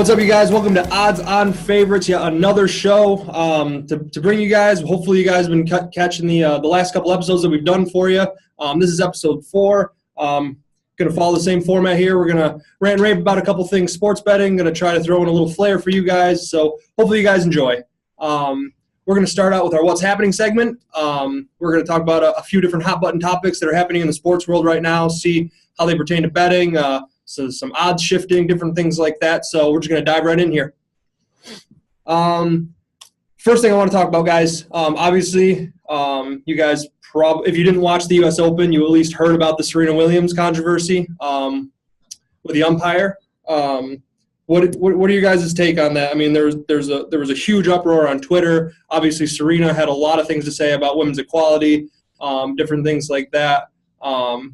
What's up, you guys? Welcome to Odds on Favorites, yet another show to bring you guys. Hopefully, you guys have been catching the last couple episodes that we've done for you. This is episode 4. Going to follow the same format here. We're going to rant and rave about a couple things, sports betting. Going to try to throw in a little flair for you guys. So hopefully, you guys enjoy. We're going to start out with our What's Happening segment. We're going to talk about a few different hot button topics that are happening in the sports world right now, see how they pertain to betting, so some odds shifting, different things like that. So we're just going to dive right in here. First thing I want to talk about, guys, obviously, you guys if you didn't watch the U.S. Open, you at least heard about the Serena Williams controversy with the umpire. What are you guys' take on that? I mean, there was a huge uproar on Twitter. Obviously, Serena had a lot of things to say about women's equality, different things like that.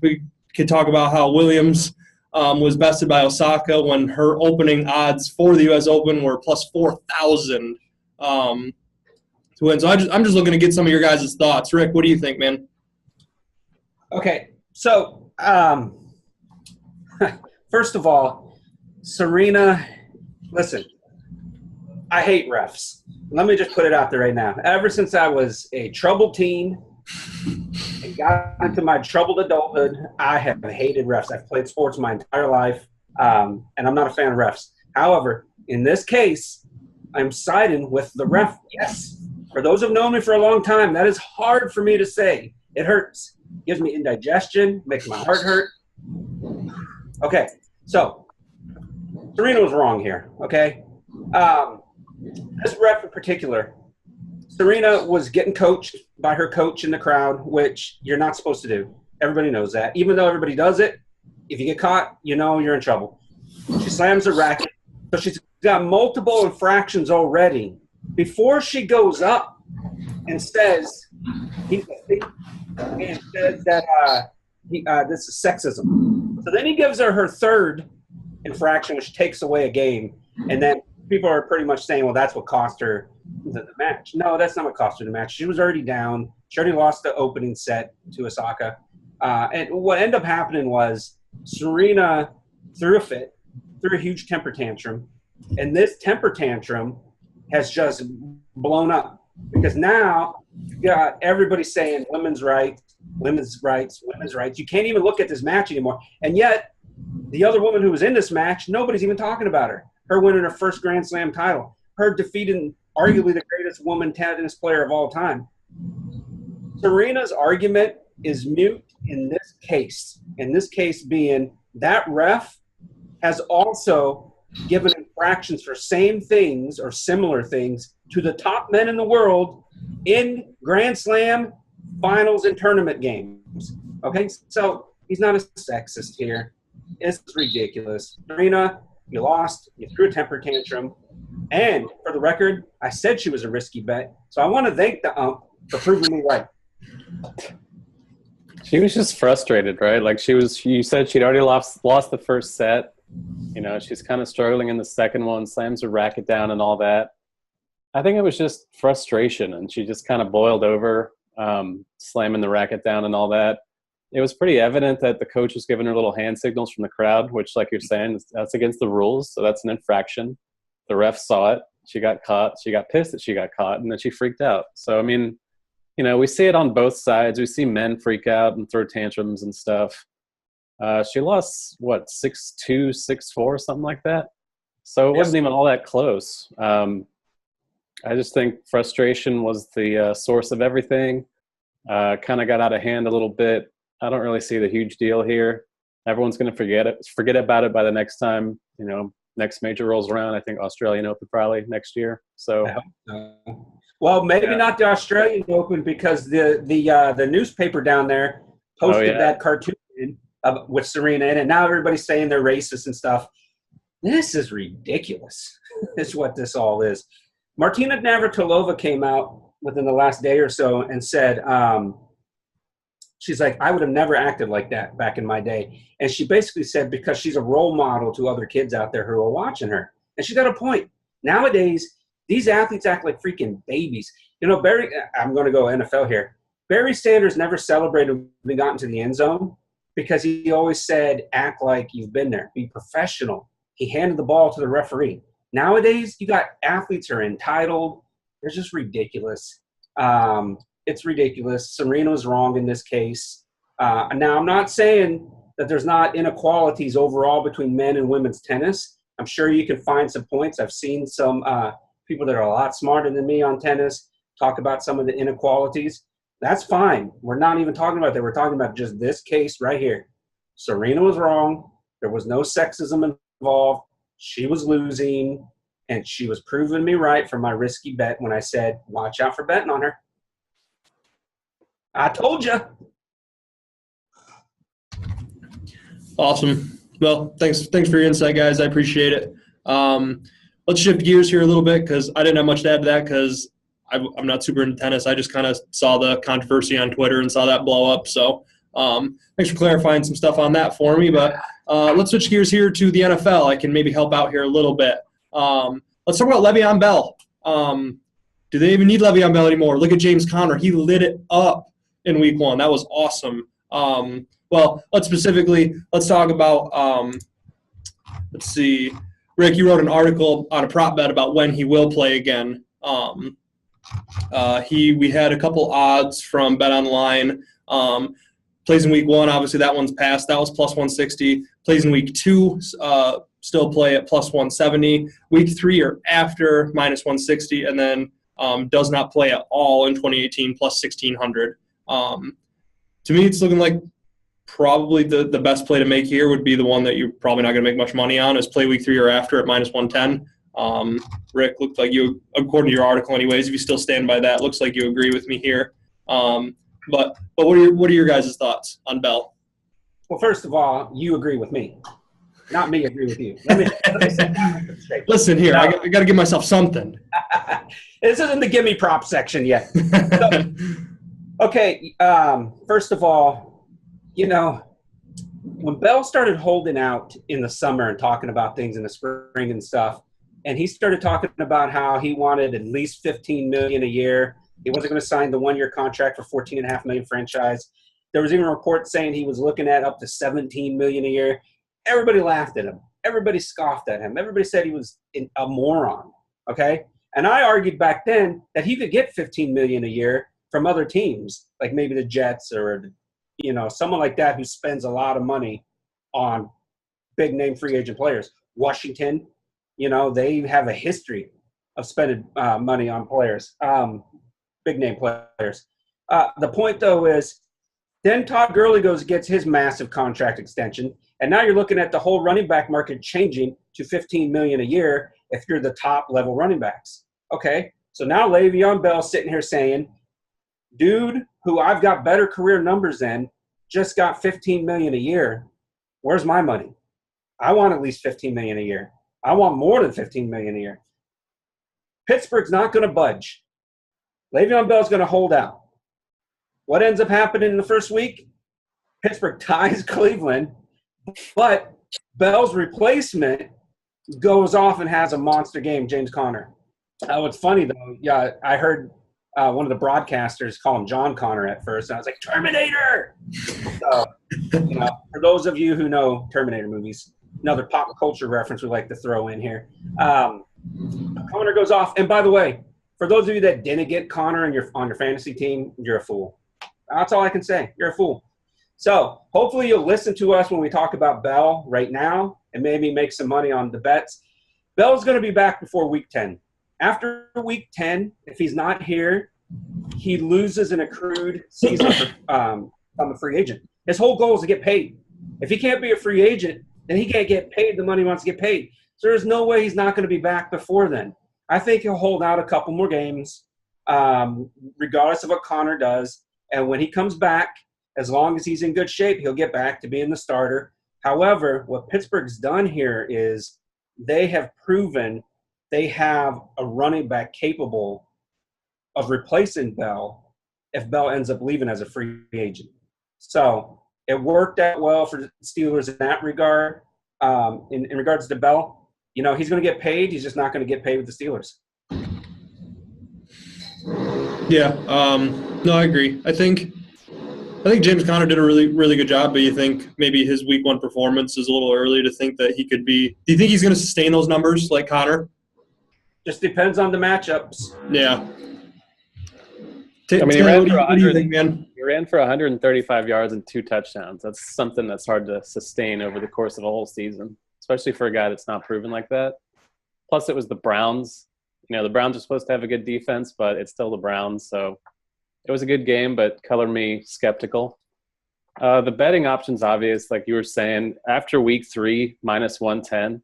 We could talk about how Williams was bested by Osaka when her opening odds for the U.S. Open were plus 4,000 to win. So I'm just looking to get some of your guys' thoughts. Rick, what do you think, man? Okay, so first of all, Serena, listen, I hate refs. Let me just put it out there right now. Ever since I was a troubled teen and got into my troubled adulthood, I have hated refs. I've played sports my entire life, and I'm not a fan of refs. However, in this case, I'm siding with the ref. Yes, for those who've known me for a long time, that is hard for me to say. It hurts. It gives me indigestion, makes my heart hurt. Okay, so Serena was wrong here, okay? This ref in particular, Serena was getting coached by her coach in the crowd, which you're not supposed to do. Everybody knows that. Even though everybody does it, if you get caught, you know you're in trouble. She slams her racket. So she's got multiple infractions already. Before she goes up and says, and says that this is sexism. So then he gives her third infraction, which takes away a game. And then people are pretty much saying, well, that's what cost her the match. No, that's not what cost her the match. She was already down. She already lost the opening set to Osaka. And what ended up happening was Serena threw a fit, threw a huge temper tantrum. And this temper tantrum has just blown up because now you got everybody saying women's rights, women's rights, women's rights. You can't even look at this match anymore. And yet the other woman who was in this match, nobody's even talking about her. Her winning her first Grand Slam title. Her defeating arguably the greatest woman tennis player of all time. Serena's argument is mute in this case. In this case being that ref has also given infractions for same things or similar things to the top men in the world in Grand Slam finals and tournament games. Okay, so he's not a sexist here. It's ridiculous. Serena, you lost. You threw a temper tantrum. And for the record, I said she was a risky bet. So I want to thank the ump for proving me right. She was just frustrated, right? Like you said she'd already lost the first set. You know, she's kind of struggling in the second one, slams her racket down and all that. I think it was just frustration, and she just kind of boiled over, slamming the racket down and all that. It was pretty evident that the coach was giving her little hand signals from the crowd, which, like you're saying, that's against the rules, so that's an infraction. The ref saw it. She got caught. She got pissed that she got caught, and then she freaked out. So, I mean, you know, we see it on both sides. We see men freak out and throw tantrums and stuff. She lost, 6-2, 6-4, something like that? So it wasn't even all that close. I just think frustration was the source of everything. Kind of got out of hand a little bit. I don't really see the huge deal here. Everyone's going to forget about it by the next time, you know, next major rolls around. I think Australian Open probably next year. So, well, maybe not the Australian Open because the newspaper down there posted that cartoon with Serena in it. Now everybody's saying they're racist and stuff. This is ridiculous. Is what this all is. Martina Navratilova came out within the last day or so and said, she's like, I would have never acted like that back in my day. And she basically said because she's a role model to other kids out there who are watching her. And she got a point. Nowadays, these athletes act like freaking babies. You know, I'm going to go NFL here. Barry Sanders never celebrated when he got into the end zone because he always said, act like you've been there. Be professional. He handed the ball to the referee. Nowadays, you got athletes who are entitled. They're just ridiculous. It's ridiculous. Serena was wrong in this case. Now, I'm not saying that there's not inequalities overall between men and women's tennis. I'm sure you can find some points. I've seen some people that are a lot smarter than me on tennis talk about some of the inequalities. That's fine. We're not even talking about that. We're talking about just this case right here. Serena was wrong. There was no sexism involved. She was losing, and she was proving me right for my risky bet when I said, watch out for betting on her. I told you. Awesome. Well, thanks for your insight, guys. I appreciate it. Let's shift gears here a little bit because I didn't have much to add to that because I'm not super into tennis. I just kind of saw the controversy on Twitter and saw that blow up. So thanks for clarifying some stuff on that for me. But let's switch gears here to the NFL. I can maybe help out here a little bit. Let's talk about Le'Veon Bell. Do they even need Le'Veon Bell anymore? Look at James Conner. He lit it up in week 1. That was awesome. Well, let's talk about let's see. Rick, you wrote an article on a prop bet about when he will play again. We had a couple odds from Bet Online. Plays in week 1, obviously that one's passed. That was plus 160. Plays in week 2, still play at plus 170. Week 3 or after, minus 160, and then does not play at all in 2018, plus 1,600. To me, it's looking like probably the best play to make here would be the one that you're probably not going to make much money on, is play week 3 or after at minus 110. Rick, looked like you, according to your article anyways, if you still stand by that, looks like you agree with me here. But what are your guys' thoughts on Bell? Well, first of all, you agree with me. Not me agree with you. Let me set that straight. Listen here, I got to give myself something. This isn't the gimme prop section yet. So, okay, first of all, when Bell started holding out in the summer and talking about things in the spring and stuff, and he started talking about how he wanted at least $15 million a year. He wasn't going to sign the 1-year contract for $14.5 million franchise. There was even a report saying he was looking at up to $17 million a year. Everybody laughed at him. Everybody scoffed at him. Everybody said he was a moron. Okay, and I argued back then that he could get $15 million a year from other teams, like maybe the Jets or someone like that who spends a lot of money on big name free agent players. Washington, they have a history of spending money on players. Big name players. The point, though, is then Todd Gurley gets his massive contract extension, and now you're looking at the whole running back market changing to $15 million a year if you're the top level running backs. Okay, so now Le'Veon Bell sitting here saying, dude, who I've got better career numbers than, just got $15 million a year. Where's my money? I want at least $15 million a year. I want more than $15 million a year. Pittsburgh's not going to budge. Le'Veon Bell's going to hold out. What ends up happening in the first week? Pittsburgh ties Cleveland, but Bell's replacement goes off and has a monster game, James Conner. What's funny, though, I heard one of the broadcasters call him John Connor at first, and I was like, Terminator! So, for those of you who know Terminator movies, another pop culture reference we like to throw in here. Connor goes off, and by the way, for those of you that didn't get Connor on your fantasy team, you're a fool. That's all I can say. You're a fool. So hopefully you'll listen to us when we talk about Bell right now and maybe make some money on the bets. Bell's going to be back before week 10. After week 10, if he's not here, he loses an accrued season from a free agent. His whole goal is to get paid. If he can't be a free agent, then he can't get paid the money he wants to get paid. So there's no way he's not going to be back before then. I think he'll hold out a couple more games, regardless of what Connor does. And when he comes back, as long as he's in good shape, he'll get back to being the starter. However, what Pittsburgh's done here is they have proven they have a running back capable of replacing Bell if Bell ends up leaving as a free agent. So it worked out well for the Steelers in that regard. In regards to Bell, he's going to get paid. He's just not going to get paid with the Steelers. Yeah. No, I agree. I think James Conner did a really, really good job, but you think maybe his week 1 performance is a little early to think that he could be – do you think he's going to sustain those numbers like Conner Just depends on the matchups. Yeah. I mean, Taylor, what do you think, man? He ran for 135 yards and 2 touchdowns. That's something that's hard to sustain over the course of a whole season, especially for a guy that's not proven like that. Plus, it was the Browns. You know, the Browns are supposed to have a good defense, but it's still the Browns. So it was a good game, but color me skeptical. The betting option's obvious, like you were saying. After week 3, minus 110,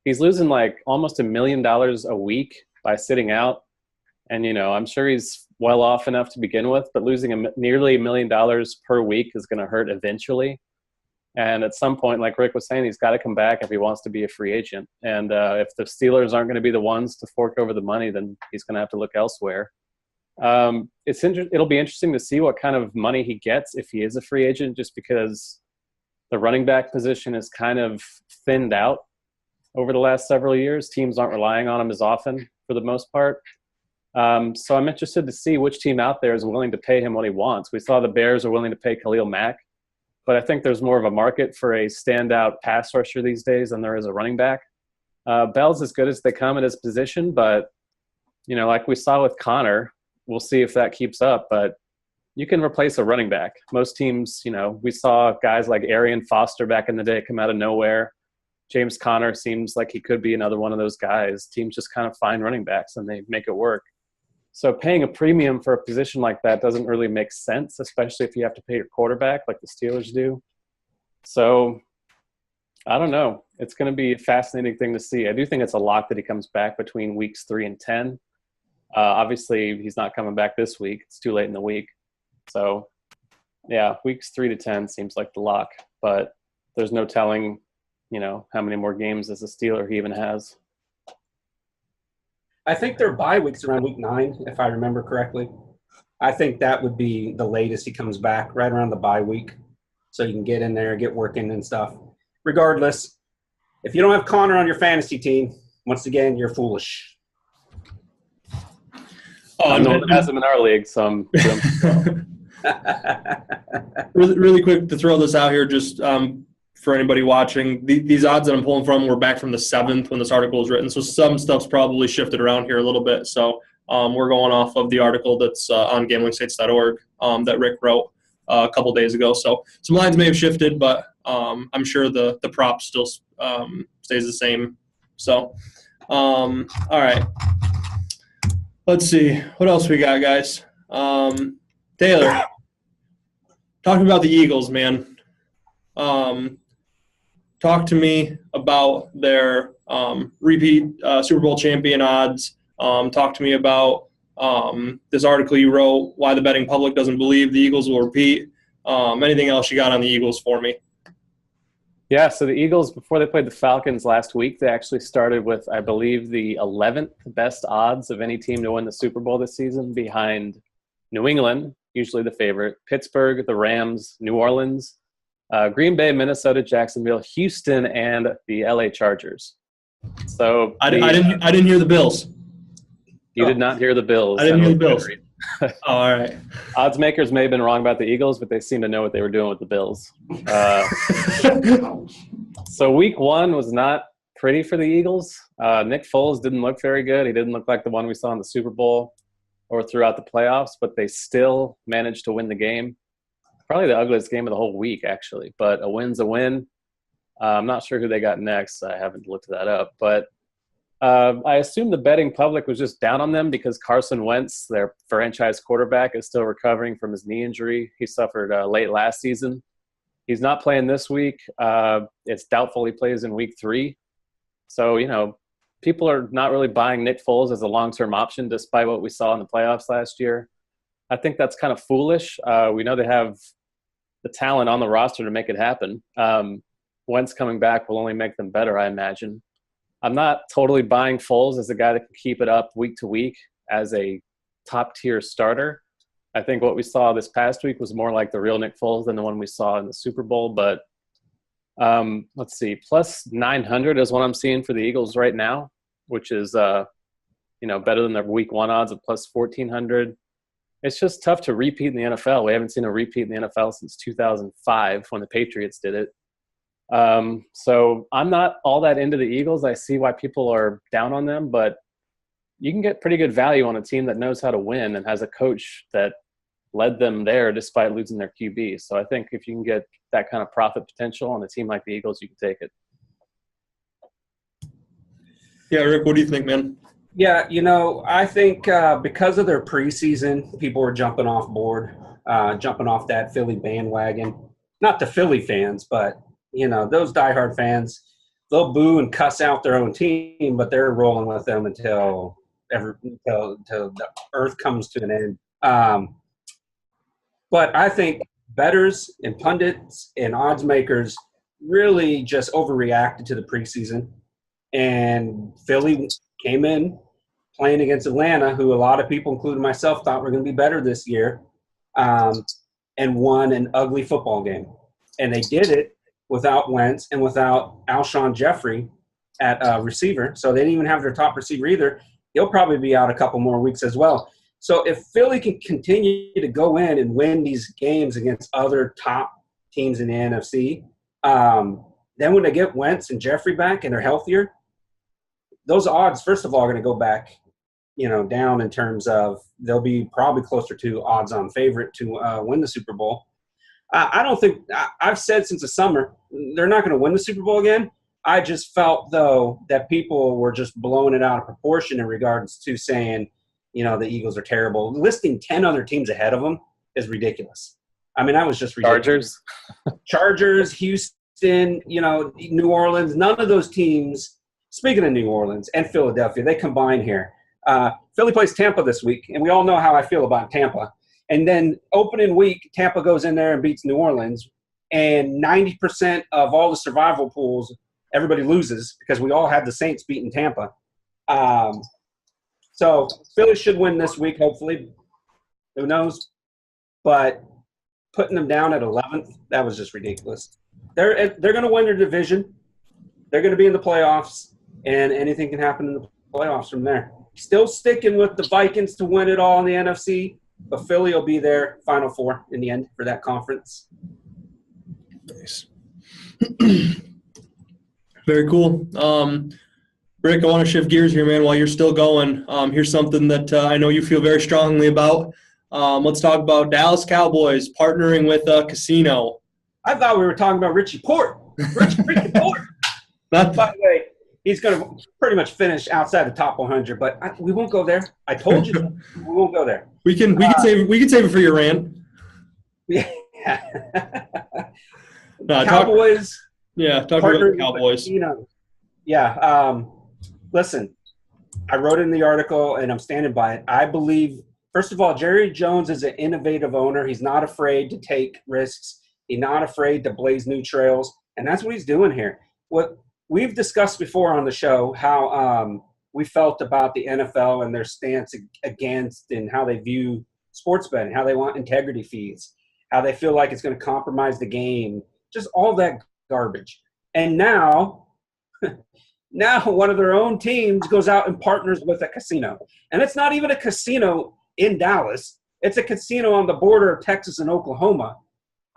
he's losing like almost $1 million a week by sitting out. And, you know, I'm sure he's well off enough to begin with, but losing nearly $1 million per week is going to hurt eventually. And at some point, like Rick was saying, he's got to come back if he wants to be a free agent. And if the Steelers aren't going to be the ones to fork over the money, then he's going to have to look elsewhere. It'll be interesting to see what kind of money he gets if he is a free agent, just because the running back position is kind of thinned out over the last several years. Teams aren't relying on him as often for the most part. So I'm interested to see which team out there is willing to pay him what he wants. We saw the Bears are willing to pay Khalil Mack, but I think there's more of a market for a standout pass rusher these days than there is a running back. Bell's as good as they come at his position, but, you know, like we saw with Connor, we'll see if that keeps up, but you can replace a running back. Most teams, you know, we saw guys like Arian Foster back in the day come out of nowhere. James Conner seems like he could be another one of those guys. Teams just kind of find running backs and they make it work. So paying a premium for a position like that doesn't really make sense, especially if you have to pay your quarterback like the Steelers do. So I don't know. It's going to be a fascinating thing to see. I do think it's a lock that he comes back between weeks 3 and 10. Obviously, he's not coming back this week. It's too late in the week. So, yeah, weeks 3 to 10 seems like the lock. But there's no telling, you know, how many more games as a Steeler he even has. I think their bye week's around week 9, if I remember correctly. I think that would be the latest he comes back, right around the bye week, so you can get in there, get working and stuff. Regardless, if you don't have Connor on your fantasy team, once again, you're foolish. Oh, I'm the one that has him in our league, so really quick to throw this out here, just for anybody watching, these odds that I'm pulling from were back from the 7th when this article was written, so some stuff's probably shifted around here a little bit. So we're going off of the article that's on gamblingstates.org that Rick wrote a couple days ago. So some lines may have shifted, but I'm sure the prop still stays the same. So, all right. Let's see. What else we got, guys? Taylor, talking about the Eagles, man. Talk to me about their repeat Super Bowl champion odds. Talk to me about this article you wrote, why the betting public doesn't believe the Eagles will repeat. Anything else you got on the Eagles for me? Yeah, so the Eagles, before they played the Falcons last week, they actually started with, I believe, the 11th best odds of any team to win the Super Bowl this season, behind New England, usually the favorite, Pittsburgh, the Rams, New Orleans, Green Bay, Minnesota, Jacksonville, Houston, and the LA Chargers. So I didn't hear the Bills. You did not hear the Bills. I didn't hear the Bills. Oh, all right. Odds makers may have been wrong about the Eagles, but they seem to know what they were doing with the Bills. So week 1 was not pretty for the Eagles. Nick Foles didn't look very good. He didn't look like the one we saw in the Super Bowl or throughout the playoffs, but they still managed to win the game. Probably the ugliest game of the whole week, actually. But a win's a win. I'm not sure who they got next. I haven't looked that up. But I assume the betting public was just down on them because Carson Wentz, their franchise quarterback, is still recovering from his knee injury he suffered late last season. He's not playing this week. It's doubtful he plays in week 3. So, you know, people are not really buying Nick Foles as a long-term option despite what we saw in the playoffs last year. I think that's kind of foolish. We know they have the talent on the roster to make it happen. Wentz coming back will only make them better, I imagine. I'm not totally buying Foles as a guy that can keep it up week to week as a top-tier starter. I think what we saw this past week was more like the real Nick Foles than the one we saw in the Super Bowl. But let's see, plus 900 is what I'm seeing for the Eagles right now, which is better than their week 1 odds of plus 1,400. It's just tough to repeat in the NFL. We haven't seen a repeat in the NFL since 2005 when the Patriots did it. So I'm not all that into the Eagles. I see why people are down on them, but you can get pretty good value on a team that knows how to win and has a coach that led them there despite losing their QB. So I think if you can get that kind of profit potential on a team like the Eagles, you can take it. Yeah, Rick, what do you think, man? Yeah, I think because of their preseason, people were jumping off board, jumping off that Philly bandwagon. Not the Philly fans, but, those diehard fans, they'll boo and cuss out their own team, but they're rolling with them until the earth comes to an end. But I think bettors and pundits and odds makers really just overreacted to the preseason. And Philly came in playing against Atlanta, who a lot of people, including myself, thought were going to be better this year, and won an ugly football game. And they did it without Wentz and without Alshon Jeffrey at receiver. So they didn't even have their top receiver either. He'll probably be out a couple more weeks as well. So if Philly can continue to go in and win these games against other top teams in the NFC, then when they get Wentz and Jeffrey back and they're healthier, those odds, first of all, are going to go back, down in terms of they'll be probably closer to odds-on favorite to win the Super Bowl. I don't think – I've said since the summer they're not going to win the Super Bowl again. I just felt, though, that people were just blowing it out of proportion in regards to saying, the Eagles are terrible. Listing 10 other teams ahead of them is ridiculous. I mean, that was just ridiculous. Chargers, Houston, New Orleans, none of those teams – speaking of New Orleans and Philadelphia, they combine here. Philly plays Tampa this week, and we all know how I feel about Tampa. And then opening week, Tampa goes in there and beats New Orleans, and 90% of all the survival pools, everybody loses because we all had the Saints beating Tampa. So Philly should win this week, hopefully. Who knows? But putting them down at 11th, that was just ridiculous. They're going to win their division. They're going to be in the playoffs, and anything can happen in the playoffs from there. Still sticking with the Vikings to win it all in the NFC, but Philly will be there, Final Four in the end for that conference. Nice. Very cool. Rick, I want to shift gears here, man, while you're still going. Here's something that I know you feel very strongly about. Let's talk about Dallas Cowboys partnering with a casino. I thought we were talking about Richie Port. Richie Port. By the way, he's going to pretty much finish outside the top 100, but we won't go there. I told you we won't go there. We can save it for your rant. Yeah. Cowboys. Talk about the Cowboys. Yeah. Listen, I wrote in the article, and I'm standing by it. I believe, first of all, Jerry Jones is an innovative owner. He's not afraid to take risks. He's not afraid to blaze new trails, and that's what he's doing here. What we've discussed before on the show, how we felt about the NFL and their stance against and how they view sports betting, how they want integrity fees, how they feel like it's going to compromise the game, just all that garbage. And now one of their own teams goes out and partners with a casino. And it's not even a casino in Dallas. It's a casino on the border of Texas and Oklahoma.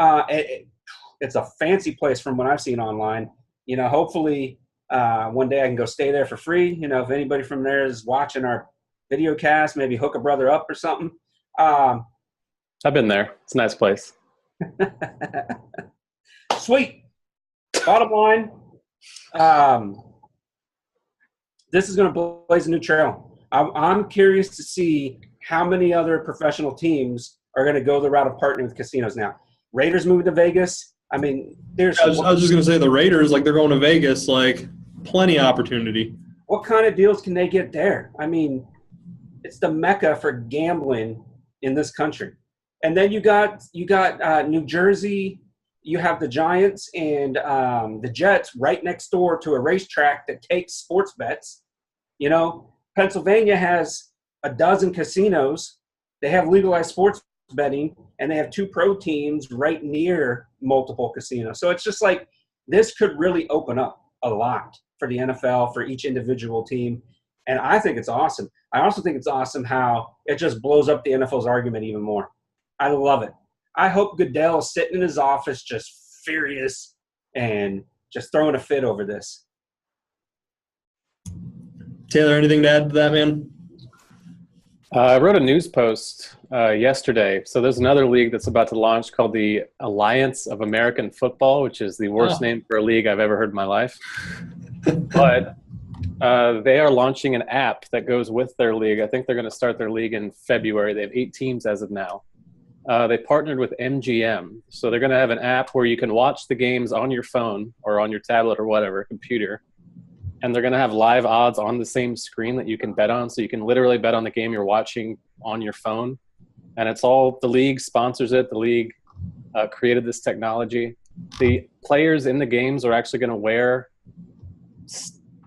It's a fancy place from what I've seen online. Hopefully one day I can go stay there for free. If anybody from there is watching our video cast, maybe hook a brother up or something. I've been there. It's a nice place. Sweet. Bottom line, this is going to blaze a new trail. I'm curious to see how many other professional teams are going to go the route of partnering with casinos now. Raiders moving to Vegas. I mean, I was just going to say the Raiders, they're going to Vegas, plenty of opportunity. What kind of deals can they get there? I mean, it's the mecca for gambling in this country. And then you got New Jersey. You have the Giants and the Jets right next door to a racetrack that takes sports bets. Pennsylvania has a dozen casinos. They have legalized sports betting, and they have 2 pro teams right near multiple casinos. So it's just this could really open up a lot for the NFL, for each individual team. And I think it's awesome. I also think it's awesome how it just blows up the NFL's argument even more. I love it. I hope Goodell is sitting in his office just furious and just throwing a fit over this. Taylor, anything to add to that, man? I wrote a news post yesterday. So there's another league that's about to launch called the Alliance of American Football, which is the worst name for a league I've ever heard in my life. But they are launching an app that goes with their league. I think they're going to start their league in February. They have 8 teams as of now. They partnered with MGM. So they're going to have an app where you can watch the games on your phone or on your tablet or whatever, computer. And they're going to have live odds on the same screen that you can bet on. So you can literally bet on the game you're watching on your phone. And it's all, the league sponsors it. The league created this technology. The players in the games are actually going to wear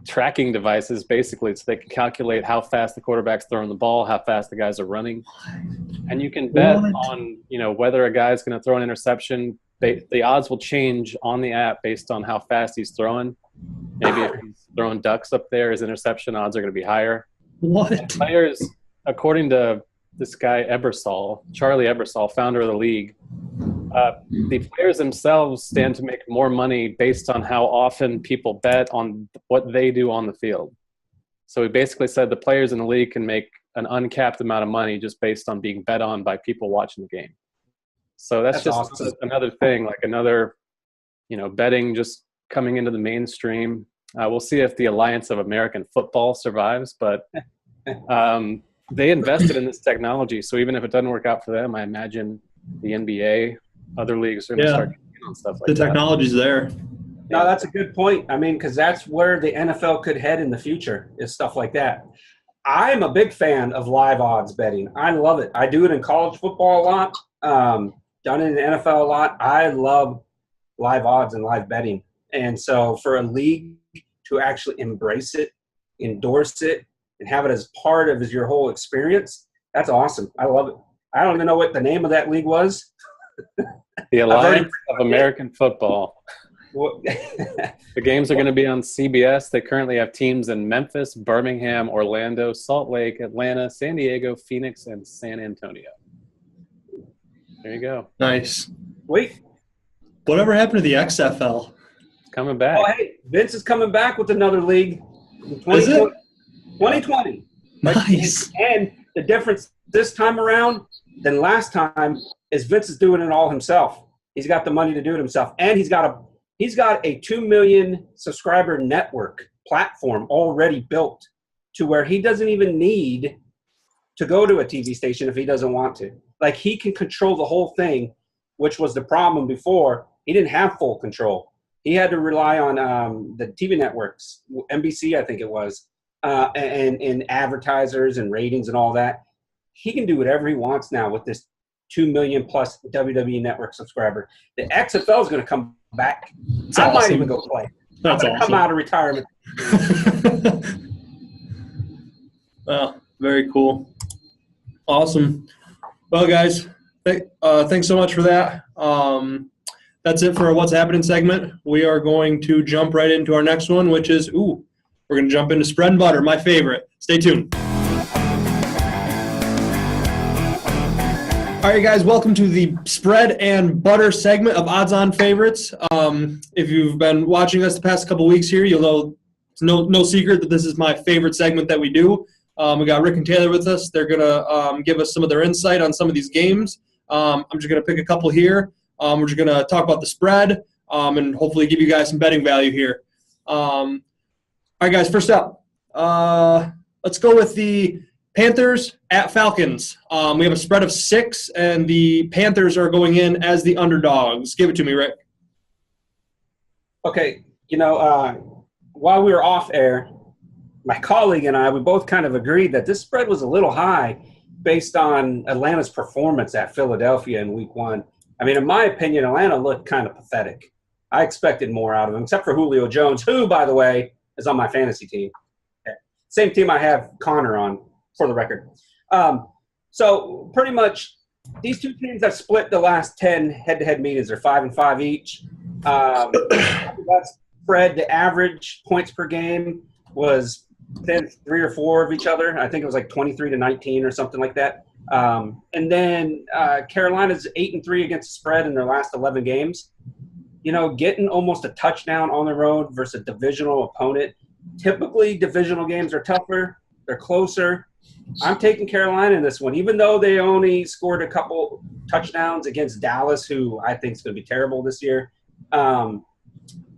tracking devices, basically, so they can calculate how fast the quarterback's throwing the ball, how fast the guys are running. And you can bet on, whether a guy's going to throw an interception. The odds will change on the app based on how fast he's throwing. Maybe if he's throwing ducks up there, his interception odds are going to be higher. What? Players, according to this guy Charlie Ebersol, founder of the league, the players themselves stand to make more money based on how often people bet on what they do on the field. So he basically said the players in the league can make an uncapped amount of money just based on being bet on by people watching the game. So that's just awesome. Another thing, like another, betting just coming into the mainstream. We'll see if the Alliance of American Football survives, but they invested in this technology. So even if it doesn't work out for them, I imagine the NBA, other leagues are going to start getting on stuff like that. The technology's there. No, that's a good point. I mean, because that's where the NFL could head in the future, is stuff like that. I'm a big fan of live odds betting. I love it. I do it in college football a lot, done it in the NFL a lot. I love live odds and live betting. And so for a league to actually embrace it, endorse it, and have it as part of your whole experience, that's awesome. I love it. I don't even know what the name of that league was. The Alliance of American Football. The games are going to be on CBS. They currently have teams in Memphis, Birmingham, Orlando, Salt Lake, Atlanta, San Diego, Phoenix, and San Antonio. There you go. Nice. Wait. Whatever happened to the XFL? It's coming back. Oh, hey, Vince is coming back with another league. 2020. Nice. And the difference this time around than last time is Vince is doing it all himself. He's got the money to do it himself. And he's got a 2 million subscriber network platform already built to where he doesn't even need to go to a TV station if he doesn't want to. Like, he can control the whole thing, which was the problem before. He didn't have full control. He had to rely on the TV networks, NBC, I think it was, and advertisers and ratings and all that. He can do whatever he wants now with this 2 million plus WWE network subscriber. The XFL is going to come back. I might even go play. That's awesome. Come out of retirement. Well, very cool. Awesome. Well, guys, thanks so much for that. That's it for our What's Happening segment. We are going to jump right into our next one, which is, we're going to jump into Spread and Butter, my favorite. Stay tuned. All right, guys, welcome to the Spread and Butter segment of Odds On Favorites. If you've been watching us the past couple weeks here, you'll know it's no secret that this is my favorite segment that we do. We got Rick and Taylor with us. They're going to give us some of their insight on some of these games. I'm just going to pick a couple here. We're just going to talk about the spread and hopefully give you guys some betting value here. All right, guys, first up, let's go with the Panthers at Falcons. We have a spread of 6, and the Panthers are going in as the underdogs. Give it to me, Rick. Okay, while we were off air, my colleague and I, we both kind of agreed that this spread was a little high based on Atlanta's performance at Philadelphia in Week 1. I mean, in my opinion, Atlanta looked kind of pathetic. I expected more out of him, except for Julio Jones, who, by the way, is on my fantasy team. Same team I have Connor on, for the record. So pretty much these two teams have split the last 10 head-to-head meetings. They're 5-5 each. That's spread. The average points per game was 3 or 4 of each other. I think it was like 23-19 or something like that. And then Carolina's 8-3 against the spread in their last 11 games. Getting almost a touchdown on the road versus a divisional opponent. Typically, divisional games are tougher. They're closer. I'm taking Carolina in this one, even though they only scored a couple touchdowns against Dallas, who I think is going to be terrible this year.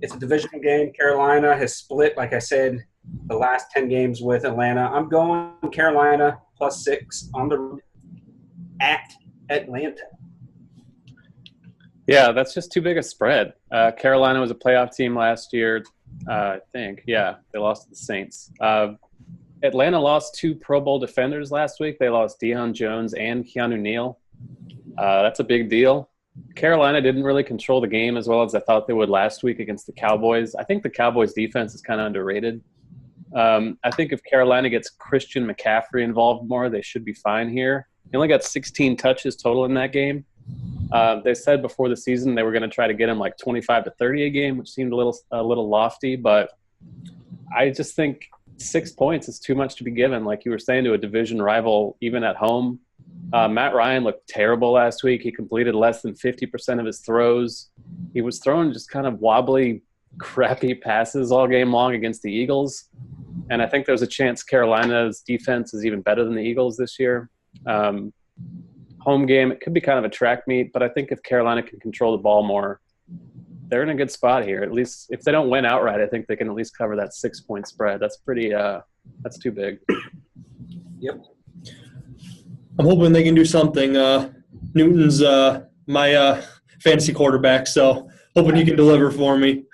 It's a divisional game. Carolina has split, like I said, the last 10 games with Atlanta. I'm going Carolina +6 on the road at Atlanta. Yeah, that's just too big a spread. Carolina was a playoff team last year, I think. Yeah, they lost to the Saints. Atlanta lost 2 Pro Bowl defenders last week. They lost Deion Jones and Keanu Neal. That's a big deal. Carolina didn't really control the game as well as I thought they would last week against the Cowboys. I think the Cowboys' defense is kind of underrated. I think if Carolina gets Christian McCaffrey involved more, they should be fine here. He only got 16 touches total in that game. They said before the season they were going to try to get him like 25 to 30 a game, which seemed a little lofty, but I just think 6 points is too much to be given, like you were saying, to a division rival, even at home. Matt Ryan looked terrible last week. He completed less than 50% of his throws. He was throwing just kind of wobbly, crappy passes all game long against the Eagles. And I think there's a chance Carolina's defense is even better than the Eagles this year. Home game, it could be kind of a track meet, but I think if Carolina can control the ball more, they're in a good spot here. At least if they don't win outright, I think they can at least cover that 6-point spread. That's pretty that's too big. Yep. I'm hoping they can do something. Newton's my fantasy quarterback, so hoping he can deliver for me.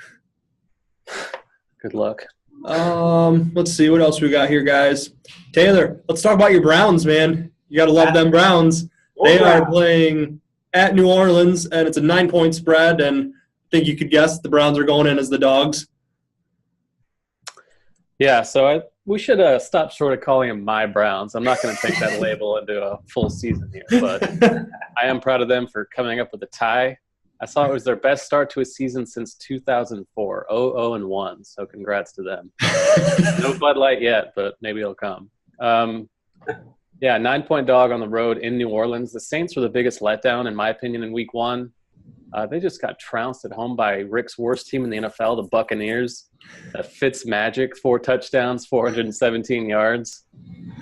Good luck. Let's see what else we got here, guys. Taylor, let's talk about your Browns, man. You got to love them Browns. They are playing at New Orleans, and it's a 9-point spread, and I think you could guess the Browns are going in as the dogs. Yeah, so we should stop short of calling them my Browns. I'm not going to take that label into a full season here, but I am proud of them for coming up with a tie. I saw it was their best start to a season since 2004, 0-1, so congrats to them. No Bud Light yet, but maybe it'll come. Yeah, 9-point dog on the road in New Orleans. The Saints were the biggest letdown, in my opinion, in week 1. They just got trounced at home by Rick's worst team in the NFL, the Buccaneers. Fitz Magic, 4 touchdowns, 417 yards.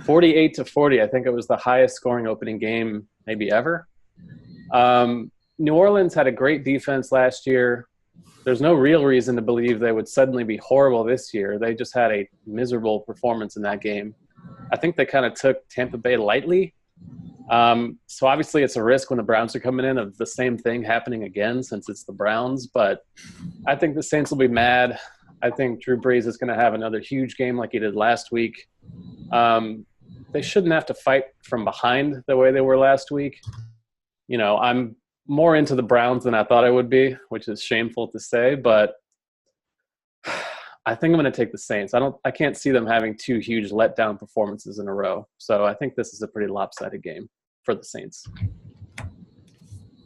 48-40, I think it was the highest scoring opening game maybe ever. New Orleans had a great defense last year. There's no real reason to believe they would suddenly be horrible this year. They just had a miserable performance in that game. I think they kind of took Tampa Bay lightly. So obviously it's a risk when the Browns are coming in of the same thing happening again since it's the Browns. But I think the Saints will be mad. I think Drew Brees is going to have another huge game like he did last week. They shouldn't have to fight from behind the way they were last week. You know, I'm more into the Browns than I thought I would be, which is shameful to say, but I think I'm going to take the Saints. I can't see them having 2 huge letdown performances in a row. So I think this is a pretty lopsided game for the Saints.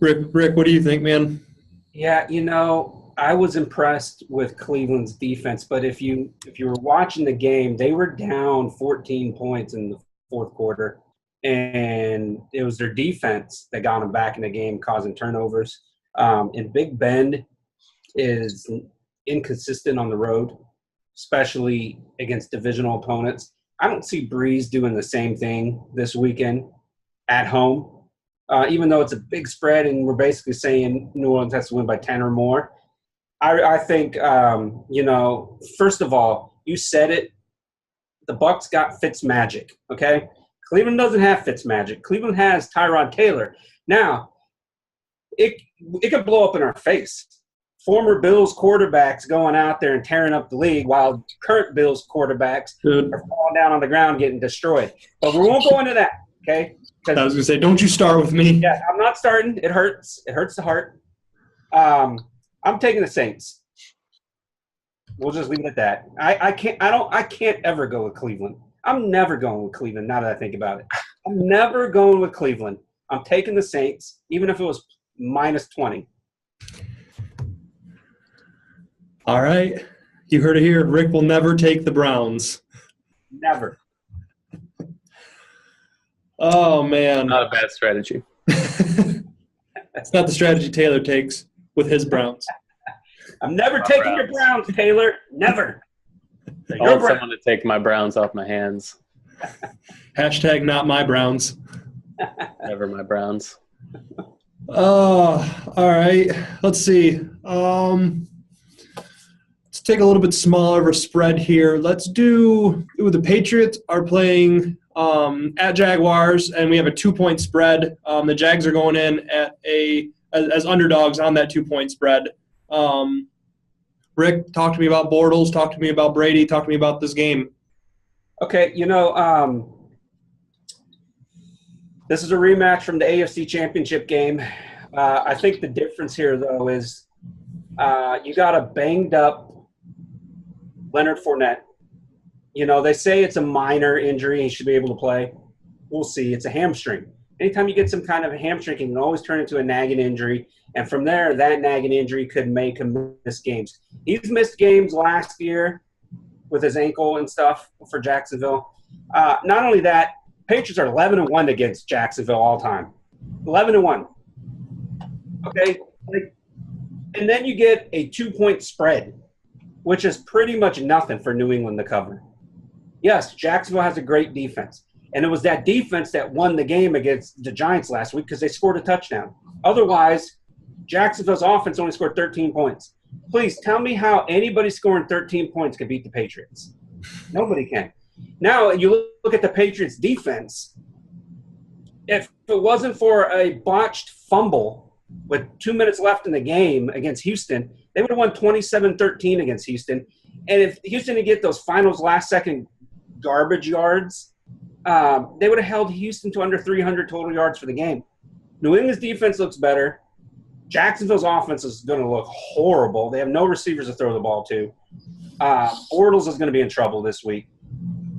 Rick, what do you think, man? Yeah, you know, I was impressed with Cleveland's defense, but if you were watching the game, they were down 14 points in the fourth quarter, and it was their defense that got them back in the game, causing turnovers. And Big Ben is inconsistent on the road, especially against divisional opponents. I don't see Breeze doing the same thing this weekend at home, even though it's a big spread and we're basically saying New Orleans has to win by 10 or more. I think, you know, first of all, you said it, the Bucs got Fitz Magic, okay? Cleveland doesn't have Fitz Magic. Cleveland has Tyrod Taylor. Now, it could blow up in our face. Former Bills quarterbacks going out there and tearing up the league while current Bills quarterbacks are falling down on the ground getting destroyed. But we won't go into that, okay? I was going to say, don't you start with me. Yeah, I'm not starting. It hurts. It hurts the heart. I'm taking the Saints. We'll just leave it at that. I can't ever go with Cleveland. I'm never going with Cleveland now that I think about it. I'm never going with Cleveland. I'm taking the Saints, even if it was minus 20. All right. You heard it here. Rick will never take the Browns. Never. Oh, man. Not a bad strategy. It's not the strategy Taylor takes with his Browns. I'm never taking your Browns, Taylor. Never. I want someone to take my Browns off my hands. Hashtag not my Browns. Never my Browns. Oh, all right. Let's see. Let's take a little bit smaller of a spread here. Let's do – the Patriots are playing at Jaguars, and we have a 2-point spread. The Jags are going in as underdogs on that 2-point spread. Rick, talk to me about Bortles. Talk to me about Brady. Talk to me about this game. Okay, this is a rematch from the AFC Championship game. I think the difference here, though, is you got a banged-up Leonard Fournette. They say it's a minor injury. He should be able to play. We'll see. It's a hamstring. Anytime you get some kind of a hamstring, it can always turn into a nagging injury. And from there, that nagging injury could make him miss games. He's missed games last year with his ankle and stuff for Jacksonville. Not only that, Patriots are 11-1 against Jacksonville all time. 11-1. Okay? And then you get a 2-point spread, which is pretty much nothing for New England to cover. Yes, Jacksonville has a great defense. And it was that defense that won the game against the Giants last week because they scored a touchdown. Otherwise, Jacksonville's offense only scored 13 points. Please tell me how anybody scoring 13 points can beat the Patriots. Nobody can. Now, you look at the Patriots' defense. If it wasn't for a botched fumble with 2 minutes left in the game against Houston, they would have won 27-13 against Houston. And if Houston didn't get those finals last-second garbage yards, they would have held Houston to under 300 total yards for the game. New England's defense looks better. Jacksonville's offense is going to look horrible. They have no receivers to throw the ball to. Bortles is going to be in trouble this week.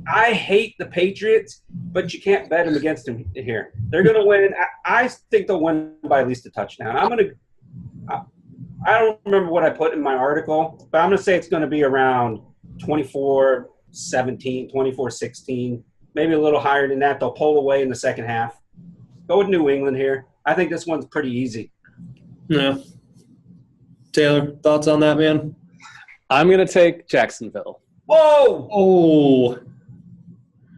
I hate the Patriots, but you can't bet them against them here. They're going to win. I think they'll win by at least a touchdown. I don't remember what I put in my article, but I'm going to say it's going to be around 24-17, 24-16, maybe a little higher than that. They'll pull away in the second half. Go with New England here. I think this one's pretty easy. Yeah. Taylor, thoughts on that, man? I'm going to take Jacksonville. Whoa! Oh.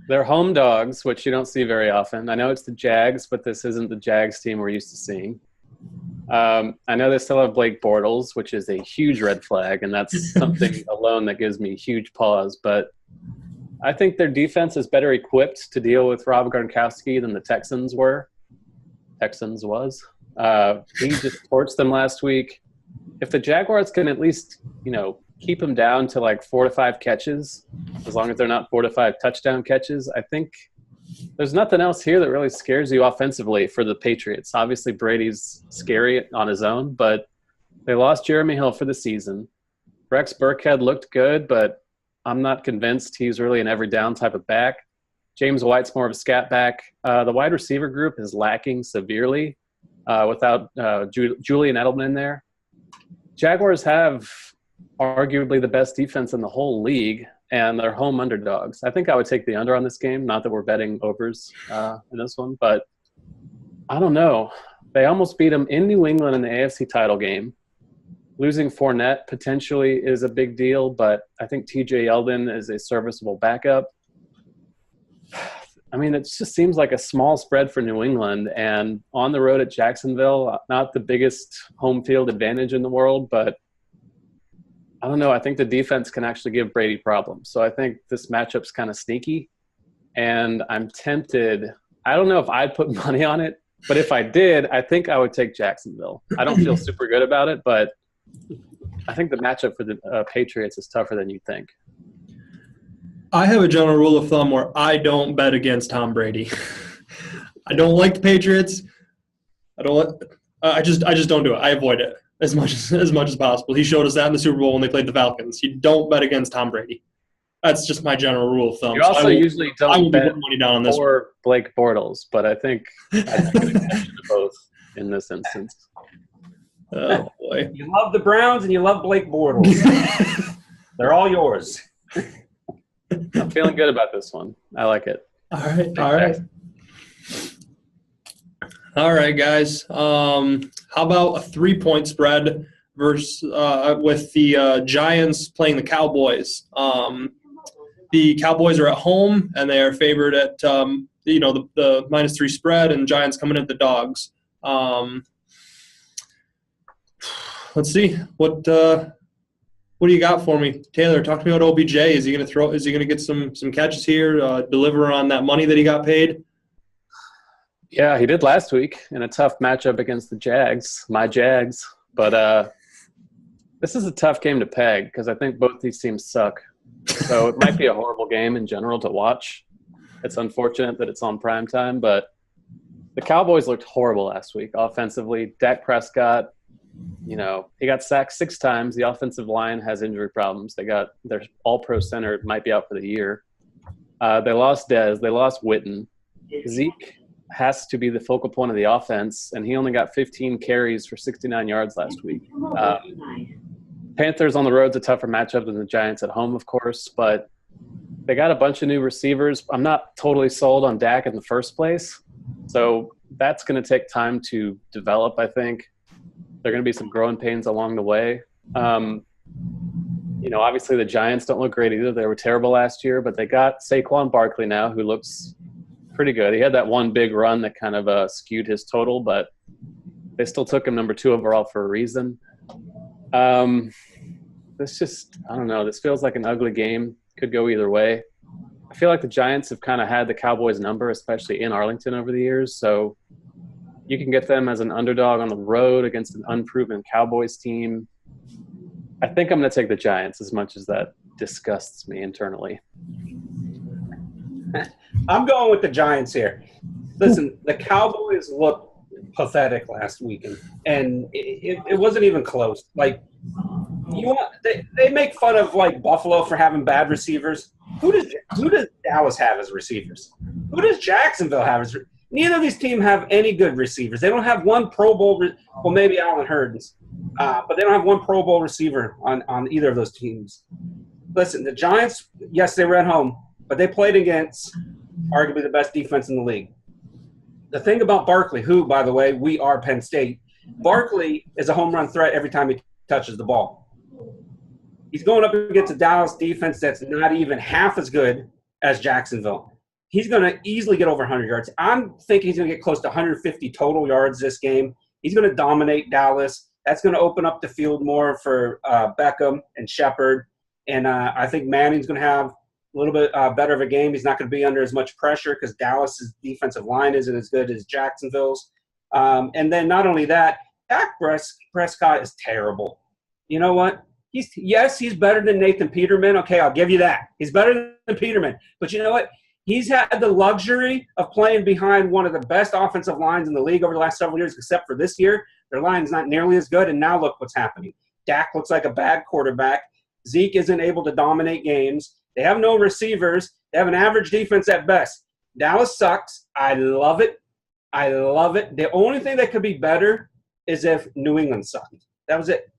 They're home dogs, which you don't see very often. I know it's the Jags, but this isn't the Jags team we're used to seeing. I know they still have Blake Bortles, which is a huge red flag, and that's something alone that gives me huge pause. But I think their defense is better equipped to deal with Rob Gronkowski than the Texans were. He just torched them last week. If the Jaguars can at least, keep them down to like 4 to 5 catches, as long as they're not 4 to 5 touchdown catches, I think there's nothing else here that really scares you offensively for the Patriots. Obviously, Brady's scary on his own, but they lost Jeremy Hill for the season. Rex Burkhead looked good, but I'm not convinced he's really an every down type of back. James White's more of a scat back. The wide receiver group is lacking severely without Julian Edelman in there. Jaguars have arguably the best defense in the whole league, and they're home underdogs. I think I would take the under on this game. Not that we're betting overs in this one, but I don't know. They almost beat them in New England in the AFC title game. Losing Fournette potentially is a big deal, but I think TJ Yeldon is a serviceable backup. I mean, it just seems like a small spread for New England, and on the road at Jacksonville, not the biggest home field advantage in the world, but I don't know. I think the defense can actually give Brady problems. So I think this matchup's kind of sneaky, and I'm tempted. I don't know if I'd put money on it, but if I did, I think I would take Jacksonville. I don't feel super good about it, but I think the matchup for the Patriots is tougher than you think. I have a general rule of thumb where I don't bet against Tom Brady. I don't like the Patriots. I just don't do it. I avoid it as much as possible. He showed us that in the Super Bowl when they played the Falcons. You don't bet against Tom Brady. That's just my general rule of thumb. You also usually don't bet money down on this for Blake Bortles, but I think an exception to both in this instance. Oh boy! You love the Browns and you love Blake Bortles. They're all yours. I'm feeling good about this one. I like it. All right, guys. How about a 3-point spread versus with the Giants playing the Cowboys? The the Cowboys are at home, and they are favored at the -3 spread, and Giants coming at the dogs. Let's see what do you got for me, Taylor? Talk to me about OBJ. Is he going to get some catches here? Deliver on that money that he got paid? Yeah, he did last week in a tough matchup against the Jags, my Jags. But this is a tough game to peg because I think both these teams suck. So it might be a horrible game in general to watch. It's unfortunate that it's on primetime, but the Cowboys looked horrible last week offensively. Dak Prescott, he got sacked 6 times. The offensive line has injury problems. They got their all-pro center might be out for the year. They lost Dez. They lost Witten. Zeke has to be the focal point of the offense, and he only got 15 carries for 69 yards last week. Panthers on the road is a tougher matchup than the Giants at home, of course, but they got a bunch of new receivers. I'm not totally sold on Dak in the first place, so that's going to take time to develop, I think. There are going to be some growing pains along the way. Obviously the Giants don't look great either. They were terrible last year, but they got Saquon Barkley now, who looks pretty good. He had that one big run that kind of skewed his total, but they still took him number 2 overall for a reason. I don't know. This feels like an ugly game. Could go either way. I feel like the Giants have kind of had the Cowboys' number, especially in Arlington over the years. So you can get them as an underdog on the road against an unproven Cowboys team. I think I'm going to take the Giants, as much as that disgusts me internally. I'm going with the Giants here. Listen, the Cowboys looked pathetic last weekend, and it wasn't even close. Like, they make fun of like Buffalo for having bad receivers. Who does Dallas have as receivers? Who does Jacksonville have as receivers? Neither of these teams have any good receivers. They don't have one Pro Bowl. Well, maybe Allen Hurns, but they don't have one Pro Bowl receiver on either of those teams. Listen, the Giants, yes, they were at home, but they played against arguably the best defense in the league. The thing about Barkley, who, by the way, we are Penn State, Barkley is a home run threat every time he touches the ball. He's going up against a Dallas defense that's not even half as good as Jacksonville. He's going to easily get over 100 yards. I'm thinking he's going to get close to 150 total yards this game. He's going to dominate Dallas. That's going to open up the field more for Beckham and Shepard. And I think Manning's going to have a little bit better of a game. He's not going to be under as much pressure because Dallas's defensive line isn't as good as Jacksonville's. And then not only that, Dak Prescott is terrible. You know what? He's better than Nathan Peterman. Okay, I'll give you that. He's better than Peterman. But you know what? He's had the luxury of playing behind one of the best offensive lines in the league over the last several years, except for this year. Their line's not nearly as good, and now look what's happening. Dak looks like a bad quarterback. Zeke isn't able to dominate games. They have no receivers. They have an average defense at best. Dallas sucks. I love it. The only thing that could be better is if New England sucked. That was it.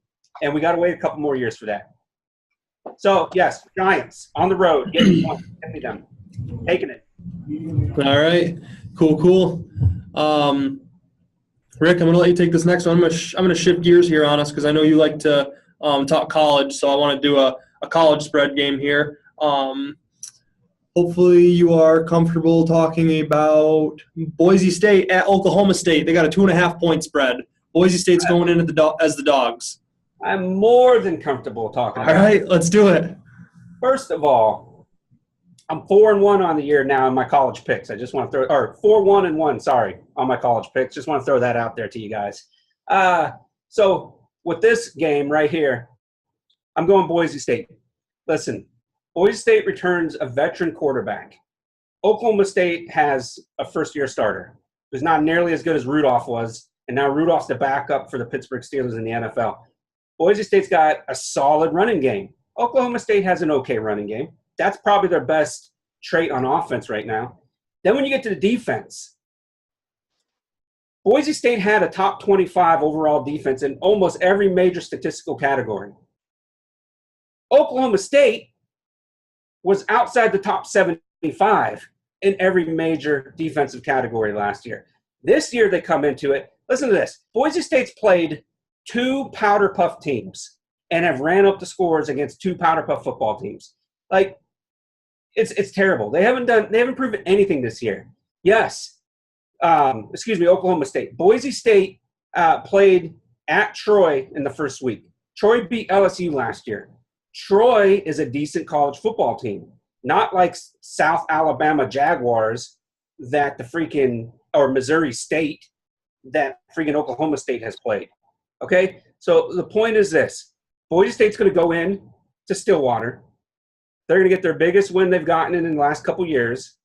And we got to wait a couple more years for that. So, yes, Giants on the road. Get me done. Taking it. All right. Cool. Rick, I'm going to let you take this next one. I'm going to shift gears here on us because I know you like to talk college, so I want to do a college spread game here. Hopefully you are comfortable talking about Boise State at Oklahoma State. They got a 2.5-point spread. Boise State's going in as the dogs. I'm more than comfortable talking about it. All right, let's do it. First of all, I'm 4-1 on the year now in my college picks. I just want to 4-1-1, sorry, on my college picks. Just want to throw that out there to you guys. So with this game right here, I'm going Boise State. Listen, Boise State returns a veteran quarterback. Oklahoma State has a first-year starter who's not nearly as good as Rudolph was, and now Rudolph's the backup for the Pittsburgh Steelers in the NFL. Boise State's got a solid running game. Oklahoma State has an okay running game. That's probably their best trait on offense right now. Then when you get to the defense, Boise State had a top 25 overall defense in almost every major statistical category. Oklahoma State was outside the top 75 in every major defensive category last year. This year they come into it. Listen to this. Boise State's played 2 powder puff teams and have ran up the scores against 2 powder puff football teams. Like, It's terrible. They haven't proven anything this year. Yes. Oklahoma State. Boise State played at Troy in the first week. Troy beat LSU last year. Troy is a decent college football team, not like South Alabama Jaguars or Missouri State that freaking Oklahoma State has played. Okay? So the point is this. Boise State's going to go in to Stillwater. They're going to get their biggest win they've gotten in the last couple years.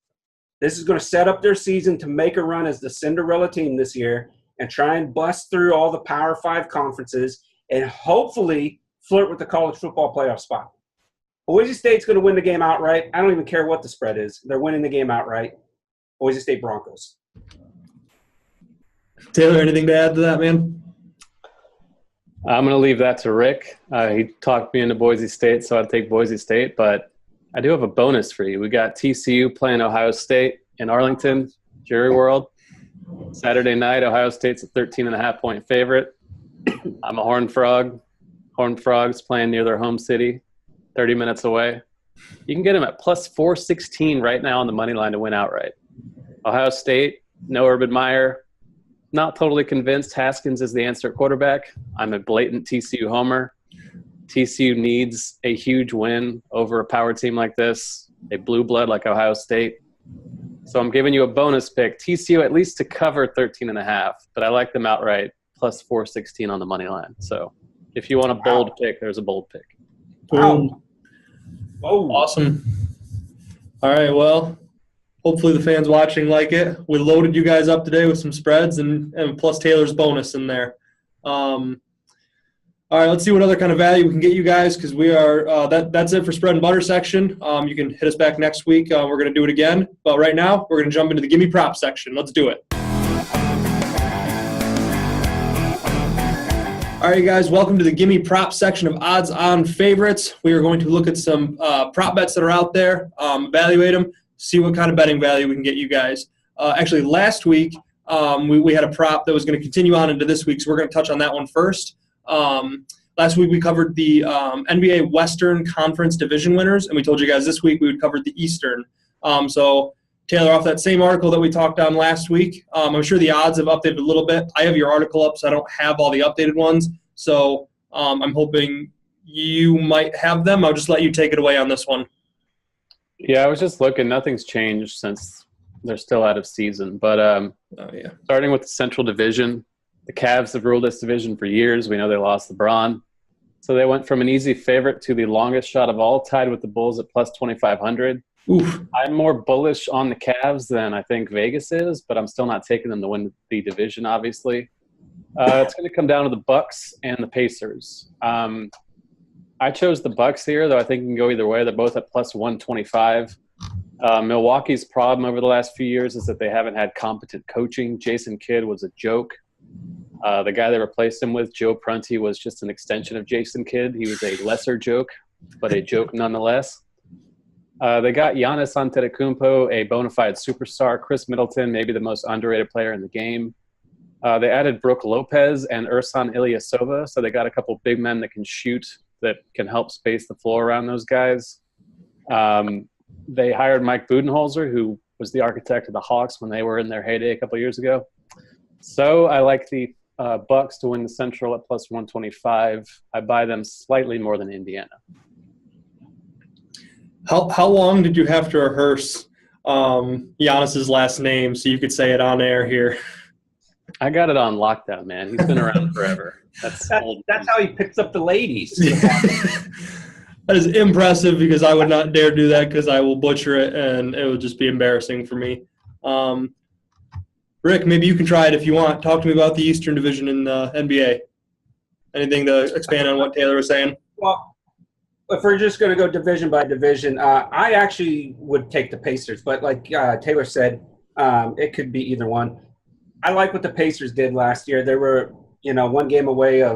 This is going to set up their season to make a run as the Cinderella team this year and try and bust through all the Power 5 conferences and hopefully flirt with the college football playoff spot. Boise State's going to win the game outright. I don't even care what the spread is. They're winning the game outright. Boise State Broncos. Taylor, anything to add to that, man? I'm going to leave that to Rick. He talked me into Boise State, so I'd take Boise State. But I do have a bonus for you. We got TCU playing Ohio State in Arlington, Jerry World. Saturday night, Ohio State's a 13.5-point favorite. I'm a Horned Frog. Horned Frogs playing near their home city, 30 minutes away. You can get them at plus 416 right now on the money line to win outright. Ohio State, no Urban Meyer. Not totally convinced Haskins is the answer at quarterback. I'm a blatant TCU homer. TCU needs a huge win over a power team like this, a blue blood like Ohio State. So I'm giving you a bonus pick. TCU at least to cover 13.5, but I like them outright, plus 416 on the money line. So if you want a bold pick, there's a bold pick. Wow. Oh, awesome. All right, well, hopefully the fans watching like it. We loaded you guys up today with some spreads and plus Taylor's bonus in there. All right, let's see what other kind of value we can get you guys because we are that's it for Spread and Butter section. You can hit us back next week. We're going to do it again. But right now, we're going to jump into the Gimme Prop section. Let's do it. All right, guys, welcome to the Gimme Prop section of Odds On Favorites. We are going to look at some prop bets that are out there, evaluate them, see what kind of betting value we can get you guys. Actually, last week, we had a prop that was going to continue on into this week, so we're going to touch on that one first. Last week we covered the NBA Western Conference division winners, and we told you guys this week we would cover the Eastern. So Taylor, off that same article that we talked on last week, I'm sure the odds have updated a little bit. I have your article up, so I don't have all the updated ones. So I'm hoping you might have them. I'll just let you take it away on this one. Yeah, I was just looking. Nothing's changed since they're still out of season. But starting with the Central Division, the Cavs have ruled this division for years. We know they lost LeBron. So they went from an easy favorite to the longest shot of all, tied with the Bulls at plus 2,500. Oof. I'm more bullish on the Cavs than I think Vegas is, but I'm still not taking them to win the division, obviously. It's going to come down to the Bucks and the Pacers. I chose the Bucks here, though I think it can go either way. They're both at plus 125. Milwaukee's problem over the last few years is that they haven't had competent coaching. Jason Kidd was a joke. The guy they replaced him with, Joe Prunty, was just an extension of Jason Kidd. He was a lesser joke, but a joke nonetheless. They got Giannis Antetokounmpo, a bona fide superstar. Chris Middleton, maybe the most underrated player in the game. They added Brook Lopez and Ersan Ilyasova, so they got a couple big men that can shoot, that can help space the floor around those guys. They hired Mike Budenholzer, who was the architect of the Hawks when they were in their heyday a couple years ago. So I like the Bucks to win the Central at plus 125. I buy them slightly more than Indiana. How long did you have to rehearse Giannis's last name so you could say it on air here? I got it on lockdown, man. He's been around forever. That's how he picks up the ladies. That is impressive because I would not dare do that because I will butcher it and it would just be embarrassing for me. Rick, maybe you can try it if you want. Talk to me about the Eastern Division in the NBA. Anything to expand on what Taylor was saying? Well, if we're just going to go division by division, I actually would take the Pacers. But like Taylor said, it could be either one. I like what the Pacers did last year. They were, one game away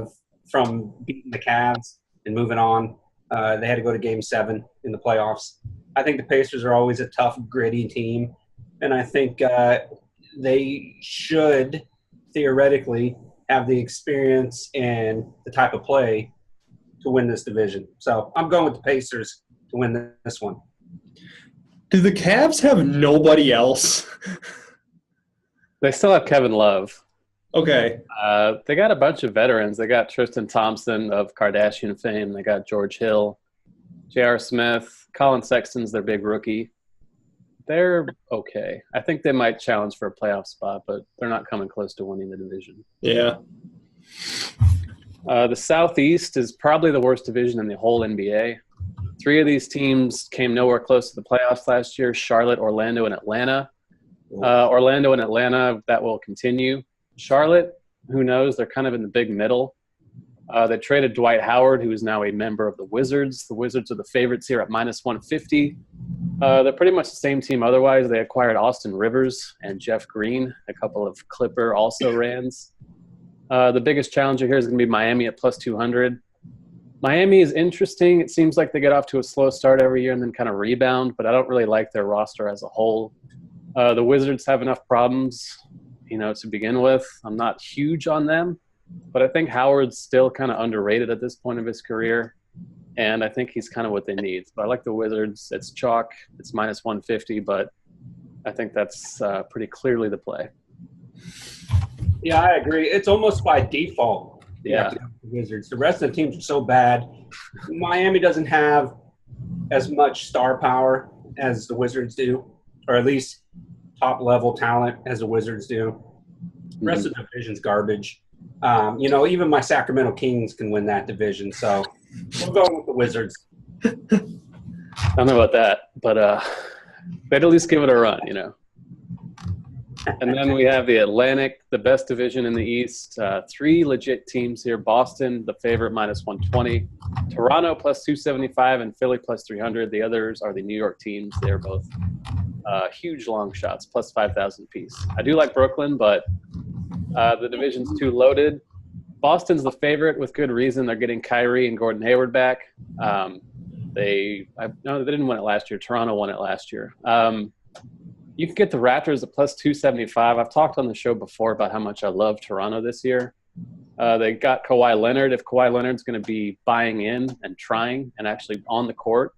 from beating the Cavs and moving on. They had to go to Game 7 in the playoffs. I think the Pacers are always a tough, gritty team. And I think they should theoretically have the experience and the type of play to win this division. So I'm going with the Pacers to win this one. Do the Cavs have nobody else? They still have Kevin Love. Okay. They got a bunch of veterans. They got Tristan Thompson of Kardashian fame. They got George Hill, J.R. Smith, Colin Sexton's their big rookie. They're okay. I think they might challenge for a playoff spot, but they're not coming close to winning the division. Yeah. The Southeast is probably the worst division in the whole NBA. 3 of these teams came nowhere close to the playoffs last year: Charlotte, Orlando, and Atlanta. Orlando and Atlanta, that will continue. Charlotte, who knows? They're kind of in the big middle. They traded Dwight Howard, who is now a member of the Wizards. The Wizards are the favorites here at -150. They're pretty much the same team otherwise. They acquired Austin Rivers and Jeff Green, a couple of Clipper also-rans. The biggest challenger here is going to be Miami at +200. Miami is interesting. It seems like they get off to a slow start every year and then kind of rebound, but I don't really like their roster as a whole. The Wizards have enough problems, to begin with. I'm not huge on them, but I think Howard's still kind of underrated at this point of his career, and I think he's kind of what they need. But I like the Wizards. It's chalk. It's -150, but I think that's pretty clearly the play. Yeah, I agree. It's almost by default. Yeah. The Wizards. The rest of the teams are so bad. Miami doesn't have as much star power as the Wizards do, or at least top-level talent as the Wizards do. The rest of the division's garbage. Even my Sacramento Kings can win that division, so we'll go with the Wizards. I don't know about that, but they'd at least give it a run, And then we have the Atlantic, the best division in the East. 3 legit teams here. Boston, the favorite, -120. Toronto, +275, and Philly, +300. The others are the New York teams. They're both huge long shots, +5,000 apiece. I do like Brooklyn, but the division's too loaded. Boston's the favorite with good reason. They're getting Kyrie and Gordon Hayward back. They didn't win it last year. Toronto won it last year. You can get the Raptors at +275. I've talked on the show before about how much I love Toronto this year. They got Kawhi Leonard. If Kawhi Leonard's going to be buying in and trying and actually on the court,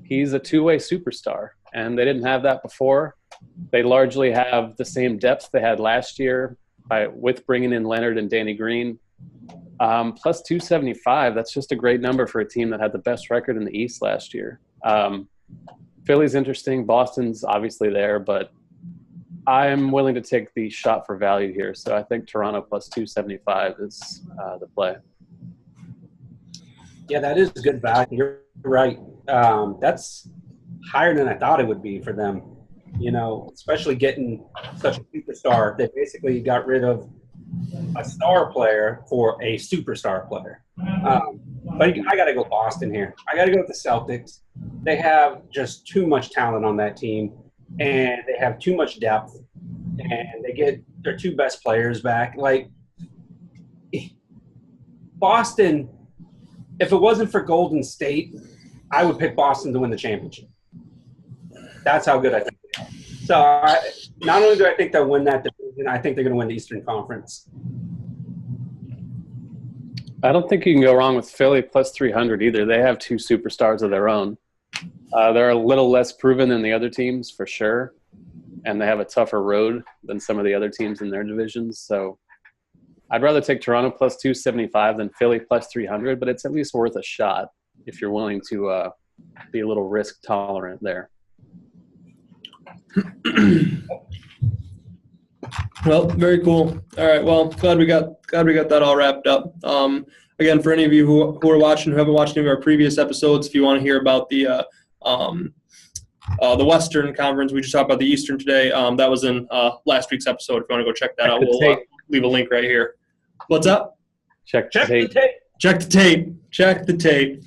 he's a two-way superstar, and they didn't have that before. They largely have the same depth they had last year with bringing in Leonard and Danny Green. +275, that's just a great number for a team that had the best record in the East last year. Philly's interesting. Boston's obviously there, but I'm willing to take the shot for value here. So I think Toronto +275 is the play. Yeah, that is good value. You're right. That's higher than I thought it would be for them. Especially getting such a superstar. They basically got rid of a star player for a superstar player. But I got to go Boston here. I got to go with the Celtics. They have just too much talent on that team, and they have too much depth, and they get their 2 best players back. Like, Boston, if it wasn't for Golden State, I would pick Boston to win the championship. That's how good I think they are. So not only do I think they'll win that division, I think they're going to win the Eastern Conference. I don't think you can go wrong with Philly +300 either. They have 2 superstars of their own. They're a little less proven than the other teams for sure, and they have a tougher road than some of the other teams in their divisions. So I'd rather take Toronto +275 than Philly +300, but it's at least worth a shot if you're willing to be a little risk tolerant there. Well, very cool. All right. Well, glad we got that all wrapped up. Again, for any of you who are watching, who haven't watched any of our previous episodes, if you want to hear about the Western Conference, we just talked about the Eastern today. That was in last week's episode. If you want to go check that out, we'll leave a link right here. What's up? Check the tape. Check the tape. Check the tape.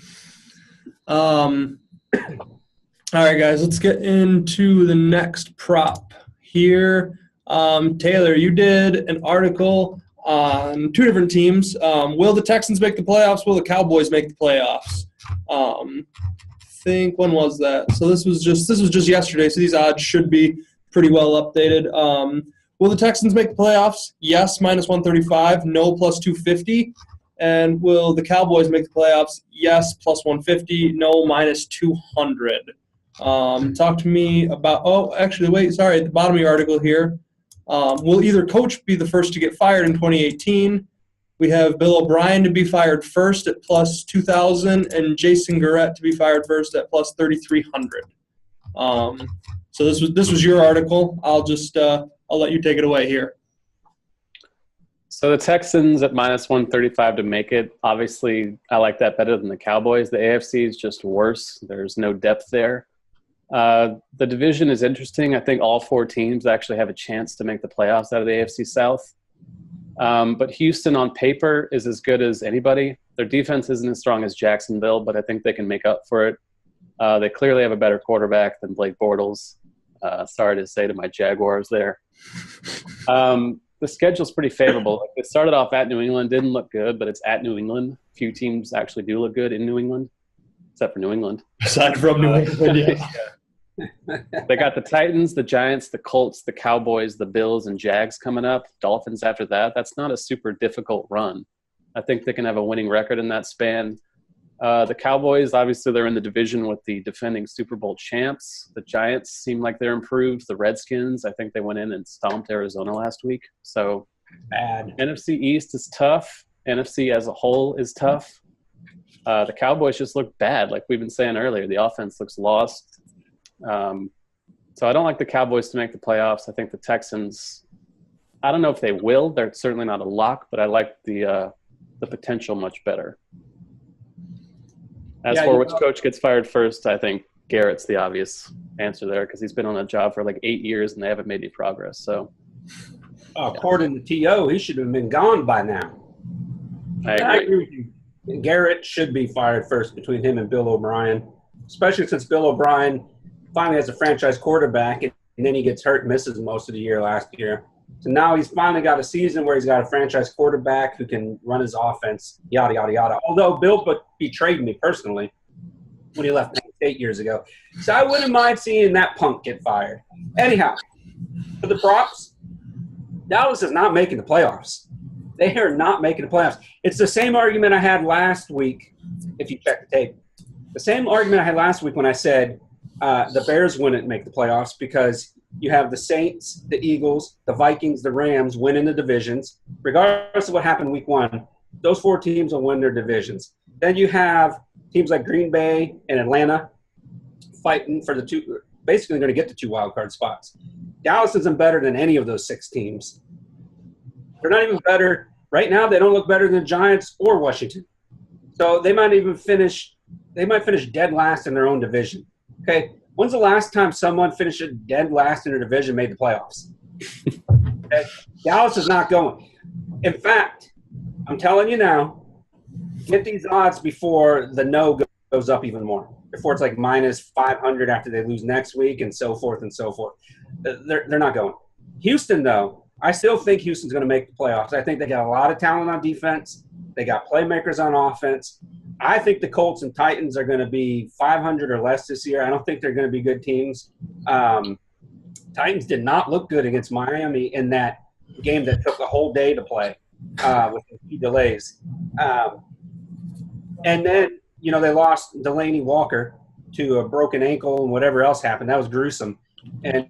All right, guys, let's get into the next prop here. Taylor, you did an article on 2 different teams. Will the Texans make the playoffs? Will the Cowboys make the playoffs? When was that? So this was just yesterday, so these odds should be pretty well updated. Will the Texans make the playoffs? Yes, -135. No, +250. And will the Cowboys make the playoffs? Yes, +150. No, -200. Talk to me about – oh, actually, wait, sorry, at the bottom of your article here. Will either coach be the first to get fired in 2018? We have Bill O'Brien to be fired first at plus 2,000 and Jason Garrett to be fired first at plus 3,300. So this was your article. I'll just I'll let you take it away here. So the Texans at minus 135 to make it. Obviously, I like that better than the Cowboys. The AFC is just worse. There's no depth there. The division is interesting. I think all 4 teams actually have a chance to make the playoffs out of the AFC South. But Houston on paper is as good as anybody. Their defense isn't as strong as Jacksonville, but I think they can make up for it. They clearly have a better quarterback than Blake Bortles. Sorry to say to my Jaguars there. The schedule's pretty favorable. Like, it started off at New England, didn't look good, but it's at New England. Few teams actually do look good in New England, except for New England. Aside from New England, yeah. They got the Titans, the Giants, the Colts, the Cowboys, the Bills, and Jags coming up. Dolphins after that. That's not a super difficult run. I think they can have a winning record in that span. The Cowboys, obviously, they're in the division with the defending Super Bowl champs. The Giants seem like they're improved. The Redskins, I think they went in and stomped Arizona last week. So Bad. NFC East is tough. NFC as a whole is tough. The Cowboys just look bad, like we've been saying earlier. The offense looks lost. So I don't like the Cowboys to make the playoffs. I think the Texans, I don't know if they will. They're certainly not a lock, but I like the potential much better. As for which coach gets fired first, I think Garrett's the obvious answer there because he's been on a job for like 8 years and they haven't made any progress. So, according to T.O., he should have been gone by now. I agree with you. Garrett should be fired first between him and Bill O'Brien, especially since Bill O'Brien finally has a franchise quarterback and then he gets hurt and misses most of the year last year. So now he's finally got a season where he's got a franchise quarterback who can run his offense, yada, yada, yada. Although Bill betrayed me personally when he left 8 years ago. So I wouldn't mind seeing that punk get fired. Anyhow, for the props, Dallas is not making the playoffs. They are not making the playoffs. It's the same argument I had last week, if you check the tape. The same argument I had last week when I said the Bears wouldn't make the playoffs because you have the Saints, the Eagles, the Vikings, the Rams winning the divisions. Regardless of what happened week 1, those 4 teams will win their divisions. Then you have teams like Green Bay and Atlanta fighting for the 2 – basically going to get the 2 wildcard spots. Dallas isn't better than any of those 6 teams. They're not even better – right now they don't look better than the Giants or Washington. So they might finish dead last in their own division. Okay, when's the last time someone finished dead last in their division made the playoffs? Okay? Dallas is not going. In fact, I'm telling you now, get these odds before the no goes up even more. Before it's like minus 500 after they lose next week and so forth and so forth. They're not going. Houston, though, I still think Houston's going to make the playoffs. I think they got a lot of talent on defense. They got playmakers on offense. I think the Colts and Titans are going to be 500 or less this year. I don't think they're going to be good teams. Titans did not look good against Miami in that game that took a whole day to play with a few delays. And then, they lost Delaney Walker to a broken ankle and whatever else happened. That was gruesome. And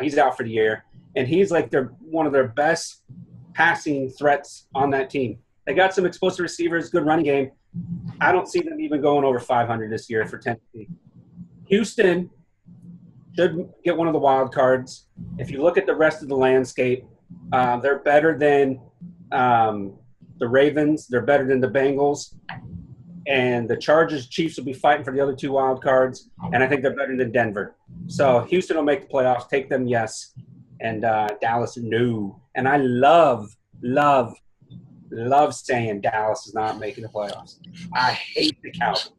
he's out for the year. And he's like one of their best passing threats on that team. They got some explosive receivers, good running game. I don't see them even going over 500 this year for Tennessee. Houston should get one of the wild cards. If you look at the rest of the landscape, they're better than the Ravens. They're better than the Bengals. And the Chargers, Chiefs will be fighting for the other 2 wild cards. And I think they're better than Denver. So Houston will make the playoffs. Take them, yes. And Dallas, no. And I love saying Dallas is not making the playoffs. I hate the Cowboys.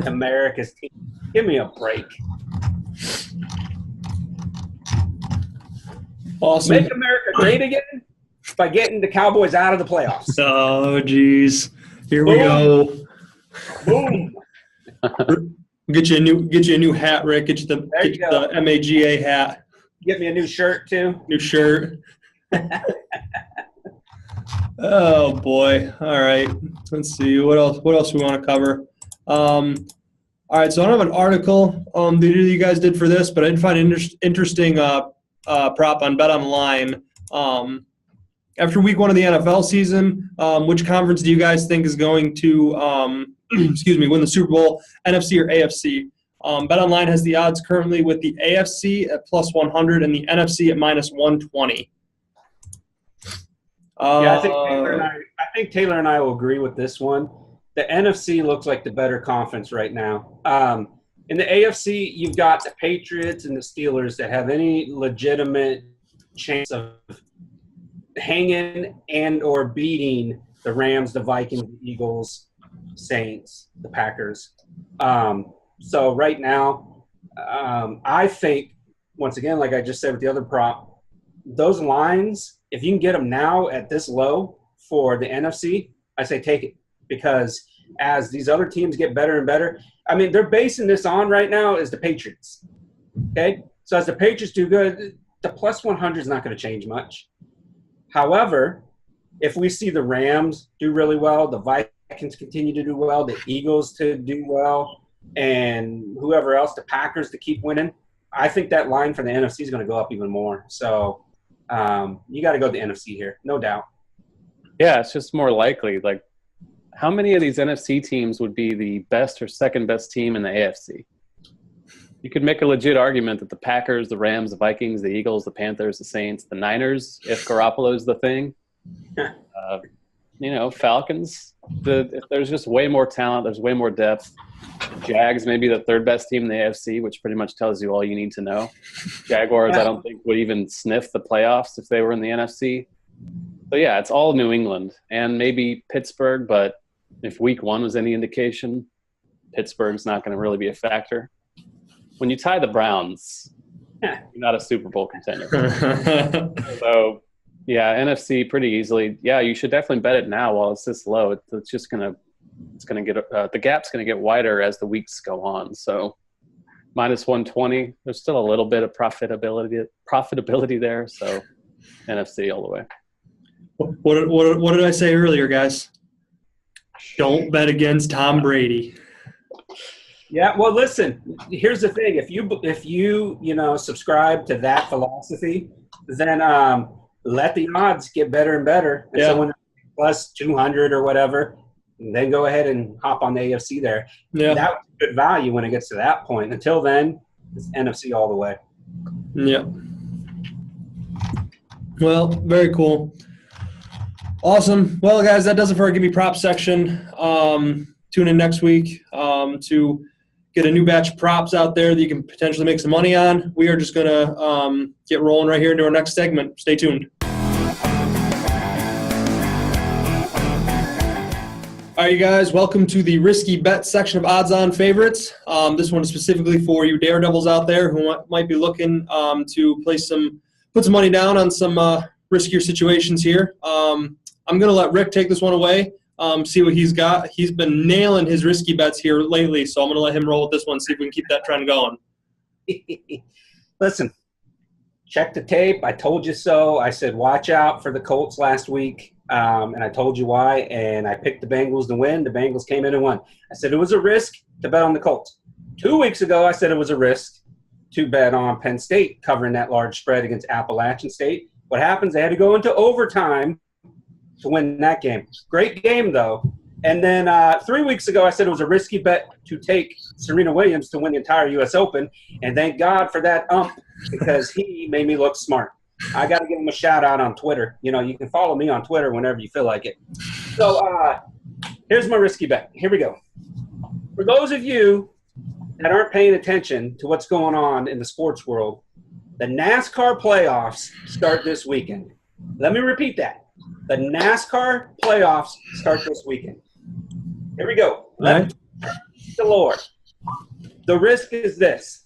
America's team. Give me a break. Awesome. Make America great again by getting the Cowboys out of the playoffs. Oh, geez. Here we go. Boom. Get you a new hat, Rick. Get you the MAGA hat. Get me a new shirt too. New shirt. Oh boy! All right, let's see what else we want to cover. All right, so I don't have an article that you guys did for this, but I did find an interesting prop on Bet Online. After week 1 of the NFL season, which conference do you guys think is going to win the Super Bowl, NFC or AFC? Bet Online has the odds currently with the AFC at plus 100 and the NFC at minus 120. I think Taylor and I will agree with this one. The NFC looks like the better conference right now. In the AFC, you've got the Patriots and the Steelers that have any legitimate chance of hanging and or beating the Rams, the Vikings, the Eagles, Saints, the Packers. So right now, I think, once again, like I just said with the other prop, those lines, if you can get them now at this low for the NFC, I say take it. Because as these other teams get better and better, I mean, they're basing this on right now is the Patriots. Okay? So as the Patriots do good, the plus 100 is not going to change much. However, if we see the Rams do really well, the Vikings continue to do well, the Eagles to do well, and whoever else, the Packers to keep winning, I think that line for the NFC is going to go up even more. So you got to go to the NFC here, no doubt. Yeah, it's just more likely. Like, how many of these NFC teams would be the best or second best team in the AFC? You could make a legit argument that the Packers, the Rams, the Vikings, the Eagles, the Panthers, the Saints, the Niners, if Garoppolo's the thing, Falcons. If there's just way more talent, there's way more depth. Jags may be the third best team in the AFC, which pretty much tells you all you need to know. Jaguars, I don't think would even sniff the playoffs if they were in the NFC. So yeah, it's all New England and maybe Pittsburgh, but if week 1 was any indication, Pittsburgh's not going to really be a factor. When you tie the Browns, you're not a Super Bowl contender. So, yeah, NFC pretty easily. Yeah, you should definitely bet it now while it's this low. It's just going to get the gap's going to get wider as the weeks go on. So, minus 120. There's still a little bit of profitability there. So, NFC all the way. What did I say earlier, guys? Don't bet against Tom Brady. Yeah, well, listen. Here's the thing: if you subscribe to that philosophy, then let the odds get better and better. And so when it's plus 200 or whatever, then go ahead and hop on the AFC there. Yeah, that was good value when it gets to that point. Until then, it's NFC all the way. Yeah. Well, very cool. Awesome. Well, guys, that does it for our Give Me Props section. Tune in next week to get a new batch of props out there that you can potentially make some money on. We are just going to get rolling right here into our next segment. Stay tuned. All right, you guys, welcome to the Risky Bet section of Odds On Favorites. This one is specifically for you daredevils out there who might be looking to put some money down on some riskier situations here. I'm going to let Rick take this one away, see what he's got. He's been nailing his risky bets here lately, so I'm going to let him roll with this one, see if we can keep that trend going. Listen, check the tape. I told you so. I said watch out for the Colts last week, and I told you why, and I picked the Bengals to win. The Bengals came in and won. I said it was a risk to bet on the Colts. 2 weeks ago, I said it was a risk to bet on Penn State covering that large spread against Appalachian State. What happens? They had to go into overtime to win that game. Great game, though. And then 3 weeks ago, I said it was a risky bet to take Serena Williams to win the entire U.S. Open. And thank God for that because he made me look smart. I got to give him a shout-out on Twitter. You can follow me on Twitter whenever you feel like it. So here's my risky bet. Here we go. For those of you that aren't paying attention to what's going on in the sports world, the NASCAR playoffs start this weekend. Let me repeat that. The NASCAR playoffs start this weekend. Here we go. Let the Lord. The risk is this.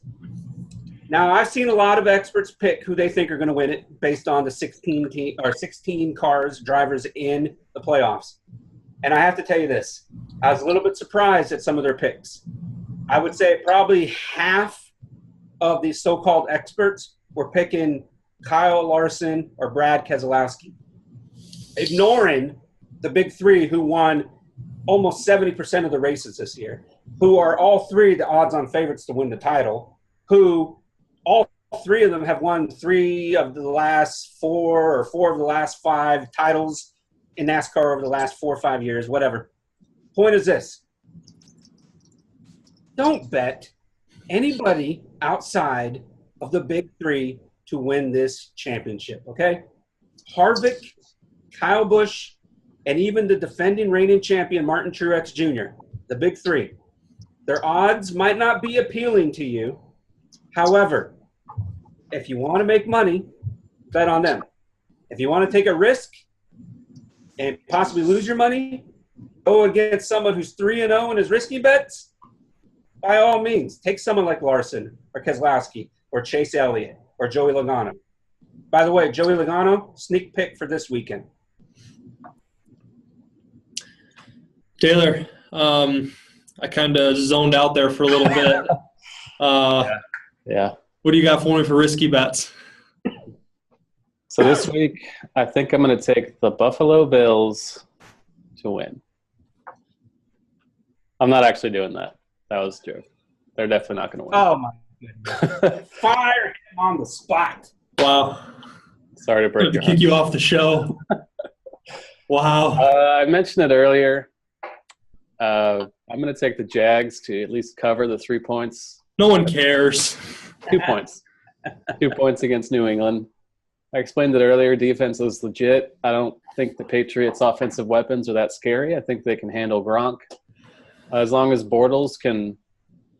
Now, I've seen a lot of experts pick who they think are going to win it based on the 16 drivers in the playoffs. And I have to tell you this. I was a little bit surprised at some of their picks. I would say probably half of these so-called experts were picking Kyle Larson or Brad Keselowski, ignoring the big three who won almost 70% of the races this year, who are all three the odds-on favorites to win the title, who all three of them have won 3 of the last 4 or 4 of the last 5 titles in NASCAR over the last 4 or 5 years, whatever. Point is this. Don't bet anybody outside of the big 3 to win this championship, okay? Harvick, Kyle Busch, and even the defending reigning champion, Martin Truex Jr., the big 3. Their odds might not be appealing to you. However, if you want to make money, bet on them. If you want to take a risk and possibly lose your money, go against someone who's 3-0 in his risky bets, by all means, take someone like Larson or Keselowski or Chase Elliott or Joey Logano. By the way, Joey Logano, sneak pick for this weekend. Taylor, I kind of zoned out there for a little bit. Yeah. What do you got for me for risky bets? So this week, I think I'm going to take the Buffalo Bills to win. I'm not actually doing that. That was a joke. They're definitely not going to win. Oh, my goodness. Fire him on the spot. Wow. Sorry to break your kick you off the show. Wow. I mentioned it earlier. I'm going to take the Jags to at least cover the 3 points. No one cares. 2 points. 2 points against New England. I explained it earlier. Defense is legit. I don't think the Patriots' offensive weapons are that scary. I think they can handle Gronk. As long as Bortles can,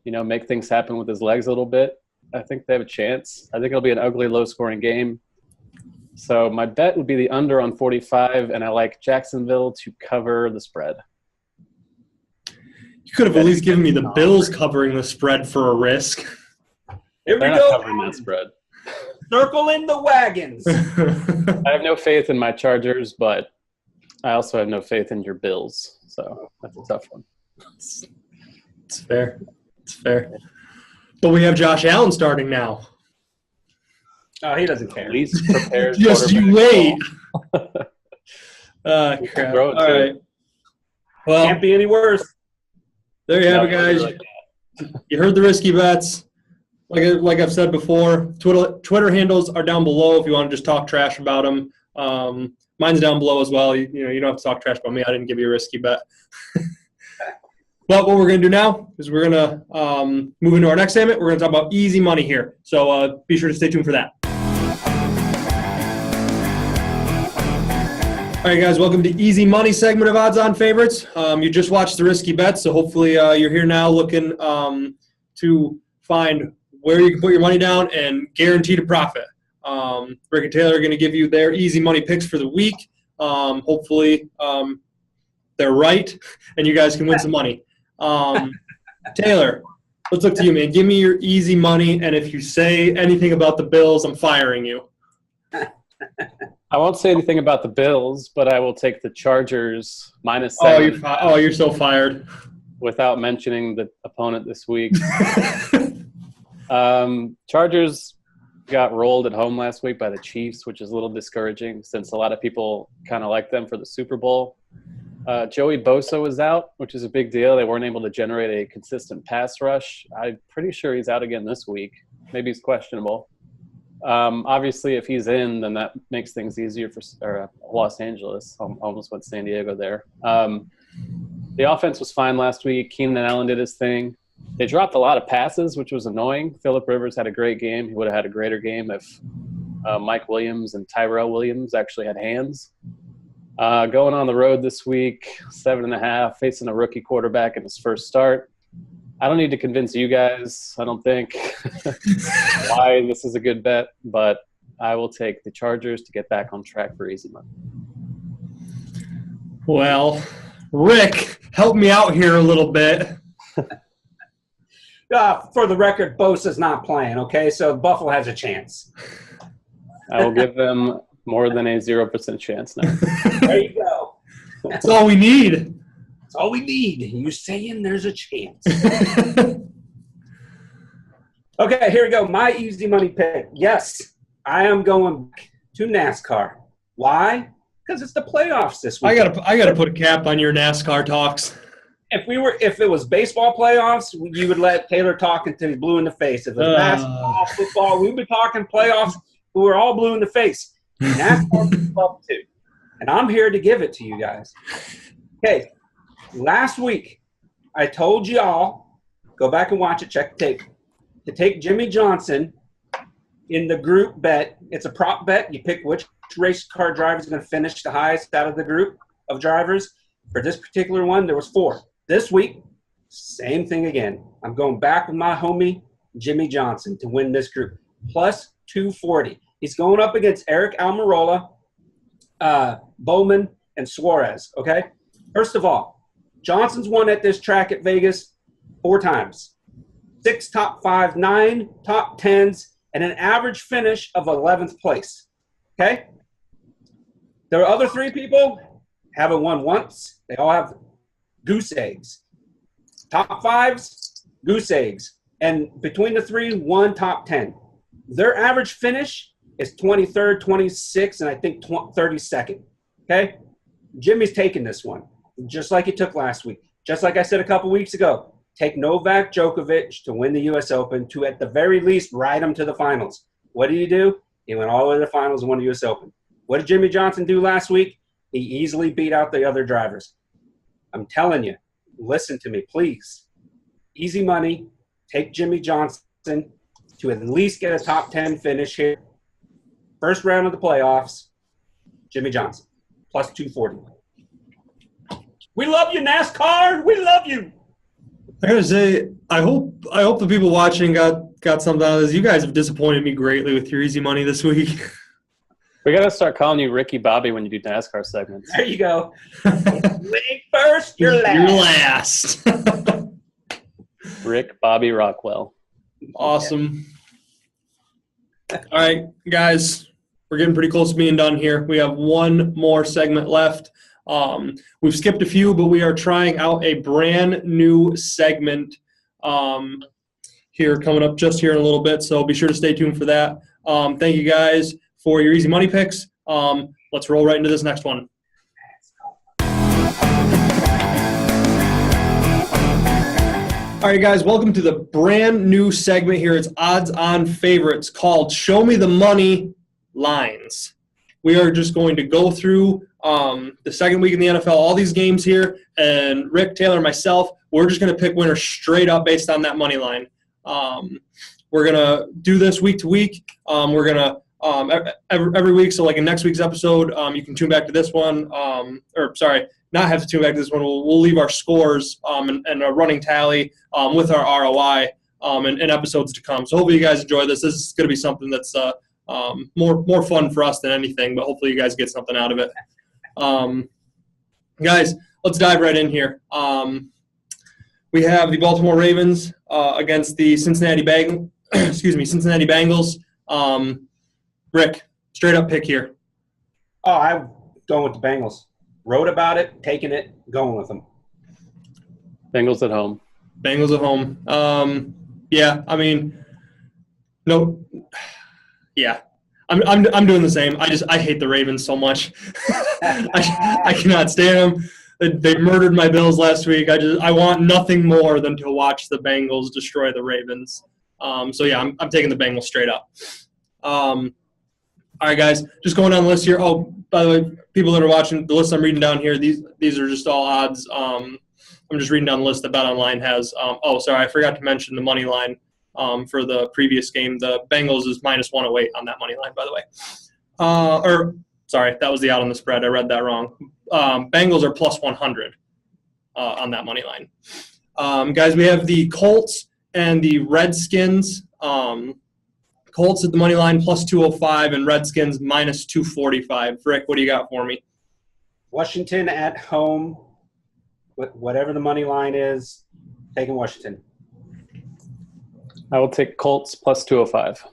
make things happen with his legs a little bit, I think they have a chance. I think it'll be an ugly, low-scoring game. So my bet would be the under on 45, and I like Jacksonville to cover the spread. You could have at least given me the Bills covering the spread for a risk. Here we They're go. not covering that spread. Circle in the wagons. I have no faith in my Chargers, but I also have no faith in your Bills. So that's a tough one. It's fair. It's fair. But we have Josh Allen starting now. Oh, he doesn't care. At least prepares. Just you wait. Crap. All right. Well, Can't be any worse. there you have it, guys. You heard the risky bets. Like I've said before, Twitter handles are down below if you want to just talk trash about them. Mine's down below as well. You don't have to talk trash about me. I didn't give you a risky bet. But what we're going to do now is we're going to move into our next segment. We're going to talk about easy money here. So be sure to stay tuned for that. All right, guys, welcome to Easy Money segment of Odds On Favorites. You just watched the risky bets, so hopefully you're here now looking to find where you can put your money down and guarantee to profit. Rick and Taylor are going to give you their easy money picks for the week. Hopefully they're right, and you guys can win some money. Taylor, let's look to you, man. Give me your easy money, and if you say anything about the Bills, I'm firing you. I won't say anything about the Bills, but I will take the Chargers -7. You're so fired. Without mentioning the opponent this week. Chargers got rolled at home last week by the Chiefs, which is a little discouraging since a lot of people kind of like them for the Super Bowl. Joey Bosa was out, which is a big deal. They weren't able to generate a consistent pass rush. I'm pretty sure he's out again this week. Maybe he's questionable. Obviously, if he's in, then that makes things easier for Los Angeles. Almost went San Diego there. The offense was fine last week. Keenan Allen did his thing. They dropped a lot of passes, which was annoying. Phillip Rivers had a great game. He would have had a greater game if Mike Williams and Tyrell Williams actually had hands. Going on the road this week, 7.5, facing a rookie quarterback in his first start. I don't need to convince you guys, I don't think, why this is a good bet, but I will take the Chargers to get back on track for easy money. Well, Rick, help me out here a little bit. For the record, Bosa's not playing, okay? So Buffalo has a chance. I will give them more than a 0% chance now. There you go. That's all we need. That's all we need. You saying there's a chance. Okay, here we go. My easy money pick. Yes, I am going to NASCAR. Why? Because it's the playoffs this week. I gotta put a cap on your NASCAR talks. If it was baseball playoffs, you would let Taylor talk until he's blue in the face. If it was basketball, football, we'd be talking playoffs. We were all blue in the face. NASCAR is up too, and I'm here to give it to you guys. Okay, last week I told y'all, go back and watch it, check the tape, to take Jimmy Johnson in the group bet. It's a prop bet. You pick which race car driver is going to finish the highest out of the group of drivers. For this particular one, there was 4. This week, same thing again. I'm going back with my homie Jimmy Johnson to win this group. Plus 240. He's going up against Eric Almirola, Bowman, and Suarez, okay? First of all, Johnson's won at this track at Vegas 4 times. 6 top 5, 9 top 10s, and an average finish of 11th place, okay? There are other 3 people haven't won once. They all have goose eggs. Top 5s, goose eggs. And between the 3, 1 top 10. Their average finish is 23rd, 26th, and I think 32nd. Okay? Jimmy's taking this one, just like he took last week. Just like I said a couple weeks ago, take Novak Djokovic to win the U.S. Open, to at the very least ride him to the finals. What did he do? He went all the way to the finals and won the U.S. Open. What did Jimmy Johnson do last week? He easily beat out the other drivers. I'm telling you, listen to me, please. Easy money. Take Jimmy Johnson to at least get a top 10 finish here. First round of the playoffs, Jimmy Johnson, plus 240. We love you, NASCAR. We love you. I gotta say, I hope the people watching got something out of this. You guys have disappointed me greatly with your easy money this week. We got to start calling you Ricky Bobby when you do NASCAR segments. There you go. Winning first, you're last. You're last. Rick Bobby Rockwell. Awesome. All right, guys, we're getting pretty close to being done here. We have one more segment left. We've skipped a few, but we are trying out a brand new segment here coming up just here in a little bit, so be sure to stay tuned for that. Thank you guys for your easy money picks. Let's roll right into this next one. All right, guys, welcome to the brand new segment here. It's Odds on Favorites called Show Me the Money Lines. We are just going to go through the second week in the NFL, all these games here, and Rick, Taylor, and myself, we're just going to pick winners straight up based on that money line. We're going to do this week to week. We're going to every week, so like in next week's episode, you can tune back to this one, not have to tune back to this one. We'll leave our scores and a running tally with our ROI in episodes to come. So hopefully you guys enjoy this. This is going to be something that's more fun for us than anything, but hopefully you guys get something out of it. Guys, let's dive right in here. We have the Baltimore Ravens against the Cincinnati Bengals. Rick, straight up pick here. Oh, I'm going with the Bengals. Wrote about it, taking it, going with them. Bengals at home. Bengals at home. Yeah, I mean, no. Yeah, I'm doing the same. I hate the Ravens so much. I cannot stand them. They murdered my Bills last week. I want nothing more than to watch the Bengals destroy the Ravens. So yeah, I'm taking the Bengals straight up. All right, guys, just going down the list here. Oh, by the way, people that are watching, the list I'm reading down here, these are just all odds. I'm just reading down the list that BetOnline has. I forgot to mention the money line for the previous game. The Bengals is minus 108 on that money line, by the way. That was the out on the spread. I read that wrong. Bengals are plus 100 on that money line. Guys, we have the Colts and the Redskins. Colts at the money line plus 205 and Redskins minus 245. Rick, what do you got for me? Washington at home, whatever the money line is, taking Washington. I will take Colts plus 205.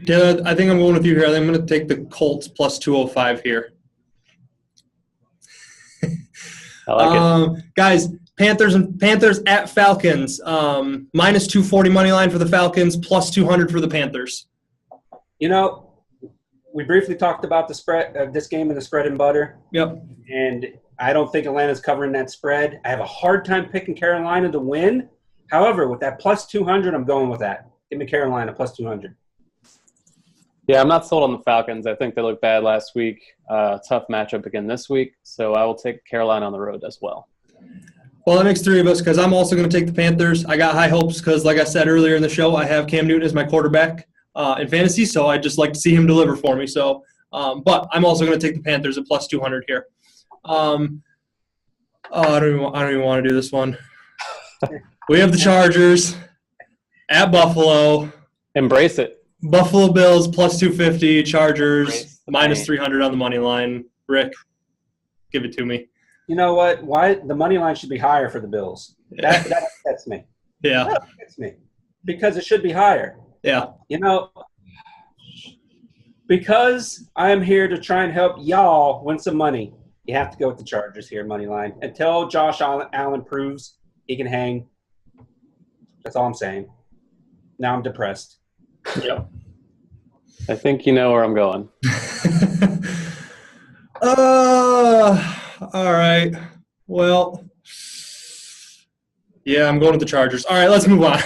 Taylor, I think I'm going with you here. I'm going to take the Colts plus 205 here. I like it. Guys, Panthers at Falcons. Minus 240 money line for the Falcons, plus 200 for the Panthers. You know, we briefly talked about the spread of this game and the spread and butter. Yep. And I don't think Atlanta's covering that spread. I have a hard time picking Carolina to win. However, with that plus 200, I'm going with that. Give me Carolina plus 200. Yeah, I'm not sold on the Falcons. I think they looked bad last week. Tough matchup again this week. So I will take Carolina on the road as well. Well, that makes three of us because I'm also going to take the Panthers. I got high hopes because, like I said earlier in the show, I have Cam Newton as my quarterback in fantasy, so I just like to see him deliver for me. So, but I'm also going to take the Panthers at plus 200 here. I don't even want to do this one. We have the Chargers at Buffalo. Embrace it. Buffalo Bills plus 250, Chargers minus 300 on the money line. Rick, give it to me. You know what? Why the money line should be higher for the Bills? That upsets me. Yeah. That upsets me because it should be higher. Yeah. You know, because I am here to try and help y'all win some money, you have to go with the Chargers here, money line. Until Josh Allen proves he can hang. That's all I'm saying. Now I'm depressed. Yep. I think you know where I'm going. All right. Well, yeah, I'm going with the Chargers. All right, let's move on.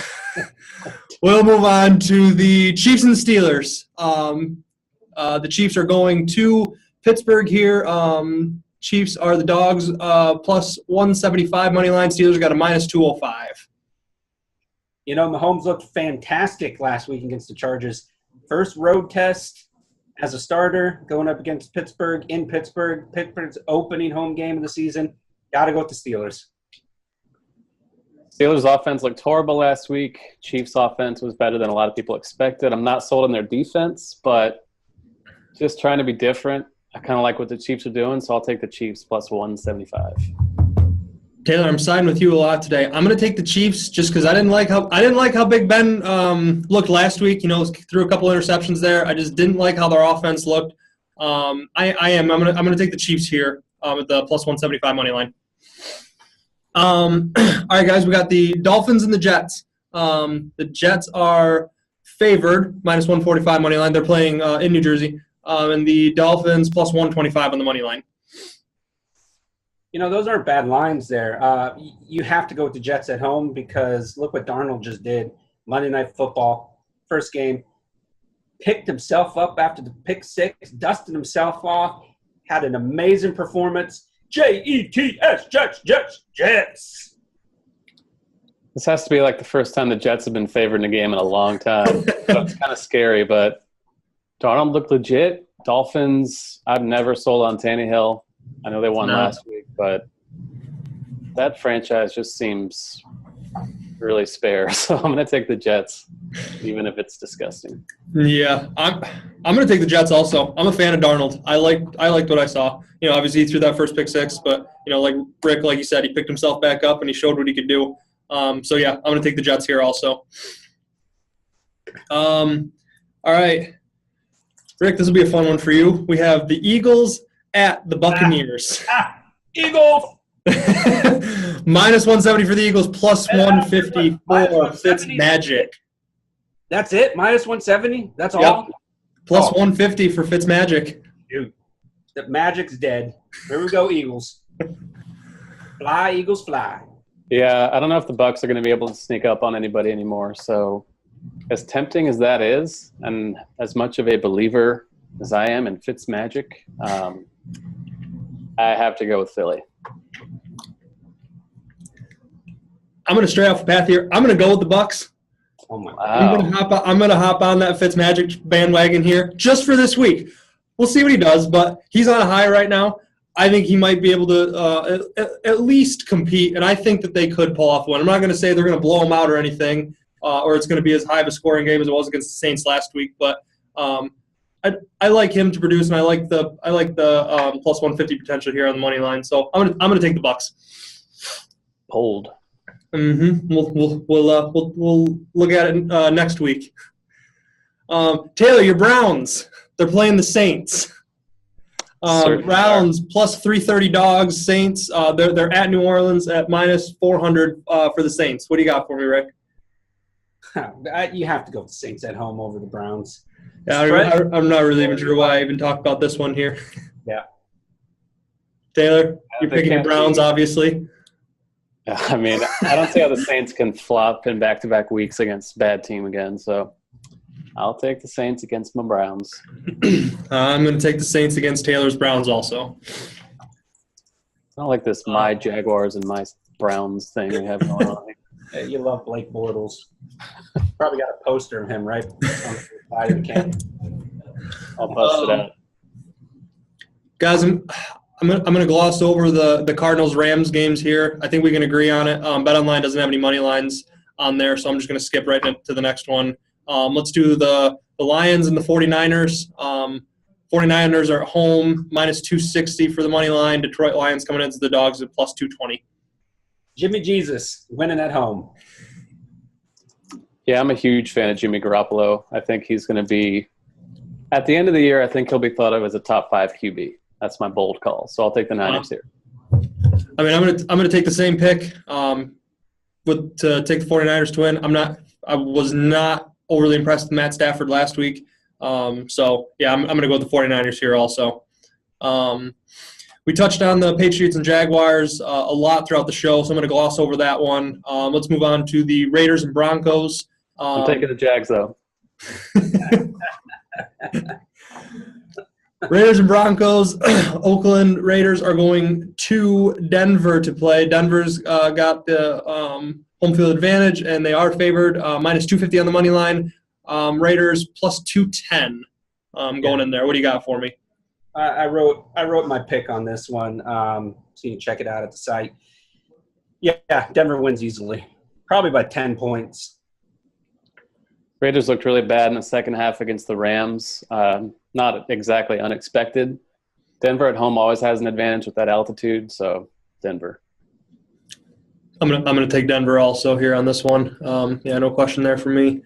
We'll move on to the Chiefs and the Steelers. The Chiefs are going to Pittsburgh here. Chiefs are the dogs, plus 175 money line. Steelers got a minus 205. You know, Mahomes looked fantastic last week against the Chargers. First road test as a starter going up against Pittsburgh in Pittsburgh. Pittsburgh's opening home game of the season. Got to go with the Steelers. Steelers' offense looked horrible last week. Chiefs' offense was better than a lot of people expected. I'm not sold on their defense, but just trying to be different. I kind of like what the Chiefs are doing, so I'll take the Chiefs plus 175. Taylor, I'm siding with you a lot today. I'm going to take the Chiefs just because I didn't like how Big Ben looked last week. You know, threw a couple interceptions there. I just didn't like how their offense looked. I'm going to take the Chiefs here at the plus 175 money line. All right, guys, we got the Dolphins and the Jets. The Jets are favored minus 145 money line. They're playing in New Jersey, and the Dolphins plus 125 on the money line. You know, those aren't bad lines there. You have to go with the Jets at home because look what Darnold just did. Monday Night Football, first game, picked himself up after the pick six, dusted himself off, had an amazing performance. Jets, Jets, Jets, Jets. This has to be like the first time the Jets have been favored in a game in a long time. So it's kind of scary, but Darnold looked legit. Dolphins, I've never sold on Tannehill. I know they won last week, but that franchise just seems really spare. So I'm going to take the Jets, even if it's disgusting. Yeah, I'm going to take the Jets also. I'm a fan of Darnold. I liked what I saw. You know, obviously he threw that first pick six, but, you know, like Rick, like you said, he picked himself back up and he showed what he could do. So, yeah, I'm going to take the Jets here also. All right. Rick, this will be a fun one for you. We have the Eagles at the Buccaneers. Eagles! Minus 170 for the Eagles, plus 150 for Fitz Magic. That's it? Minus 170? That's all? Yep. Plus 150 for Fitz Magic. Dude, the Magic's dead. Here we go, Eagles. Fly, Eagles, fly. Yeah, I don't know if the Bucs are going to be able to sneak up on anybody anymore. So as tempting as that is, and as much of a believer as I am in Fitz Magic, I have to go with Philly. I'm going to stray off the path here. I'm going to go with the Bucs. Oh my Wow. I'm going to hop on that Fitz Magic bandwagon here just for this week. We'll see what he does, but he's on a high right now. I think he might be able to at least compete, and I think that they could pull off one. I'm not going to say they're going to blow him out or anything, or it's going to be as high of a scoring game as it was against the Saints last week, but I like him to produce, and I like the plus 150 potential here on the money line. So I'm gonna take the Bucs. Bold. Mm-hmm. We'll look at it next week. Taylor, your Browns. They're playing the Saints. Browns plus 330 dogs. Saints. They're at New Orleans at minus 400 for the Saints. What do you got for me, Rick? You have to go with the Saints at home over the Browns. Yeah, I'm not really even sure why I even talked about this one here. Yeah. Taylor, you're picking the Browns, obviously. I mean, I don't see how the Saints can flop in back-to-back weeks against a bad team again, so I'll take the Saints against my Browns. I'm going to take the Saints against Taylor's Browns also. It's not like this my Jaguars and my Browns thing we have going on. Hey, you love Blake Bortles. Probably got a poster of him right on the side of the camp. I'll bust it out. Guys, I'm gonna gloss over the Cardinals-Rams games here. I think we can agree on it. BetOnline doesn't have any money lines on there, so I'm just gonna skip right into the next one. Let's do the Lions and the 49ers. 49ers are at home, minus 260 for the money line. Detroit Lions coming into the Dogs at plus 220. Jimmy Jesus winning at home. Yeah, I'm a huge fan of Jimmy Garoppolo. I think he's going to be – at the end of the year, I think he'll be thought of as a top 5 QB. That's my bold call. So I'll take the Niners here. I mean, I'm gonna take the same pick to take the 49ers to win. I was not overly impressed with Matt Stafford last week. So, yeah, I'm going to go with the 49ers here also. We touched on the Patriots and Jaguars a lot throughout the show, so I'm going to gloss over that one. Let's move on to the Raiders and Broncos. I'm taking the Jags, though. Raiders and Broncos. Oakland Raiders are going to Denver to play. Denver's got the home field advantage, and they are favored minus 250 on the money line. Raiders plus 210 going in there. What do you got for me? I wrote my pick on this one, so you can check it out at the site. Yeah, Denver wins easily, probably by 10 points. Raiders looked really bad in the second half against the Rams. Not exactly unexpected. Denver at home always has an advantage with that altitude, so Denver. I'm gonna take Denver also here on this one. Yeah, no question there for me.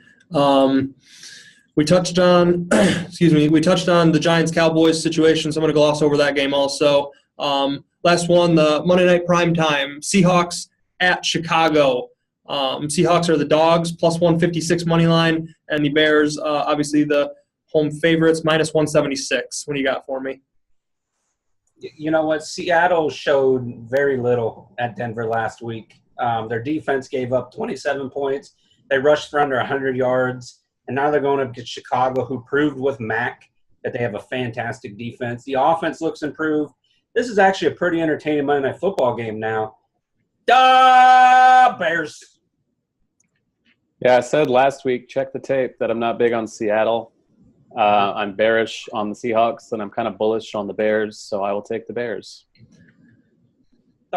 We touched on the Giants Cowboys situation, so I'm going to gloss over that game also. Last one, the Monday night prime time, Seahawks at Chicago. Seahawks are the dogs, plus 156 money line, and the Bears, obviously the home favorites, minus 176. What do you got for me? You know what? Seattle showed very little at Denver last week. Their defense gave up 27 points. They rushed for under 100 yards. And now they're going up to Chicago, who proved with Mac that they have a fantastic defense. The offense looks improved. This is actually a pretty entertaining Monday Night Football game now. Bears. Yeah, I said last week, check the tape, that I'm not big on Seattle. I'm bearish on the Seahawks, and I'm kind of bullish on the Bears, so I will take the Bears.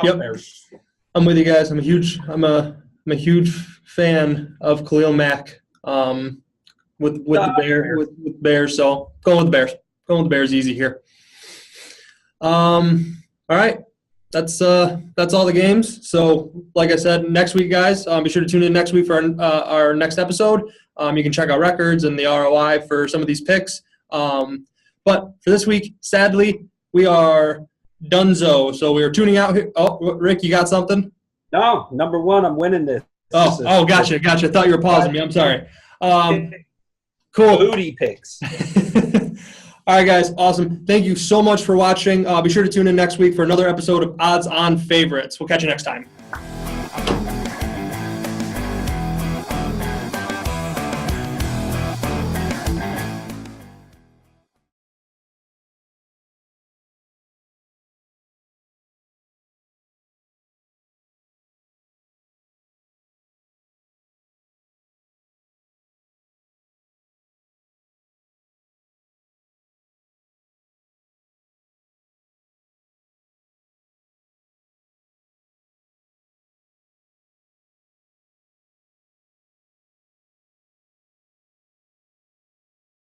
Yep. Bears. I'm with you guys. I'm a huge fan of Khalil Mack. With the Bears, so going with the Bears. Going with the Bears easy here. All right, that's all the games. So, like I said, next week, guys, be sure to tune in next week for our next episode. You can check out records and the ROI for some of these picks. But for this week, sadly, we are donezo. So we are tuning out here. Oh, Rick, you got something? No, number one, I'm winning this. Gotcha. I thought you were pausing me. I'm sorry. Cool. Booty picks. All right, guys. Awesome. Thank you so much for watching. Be sure to tune in next week for another episode of Odds on Favorites. We'll catch you next time.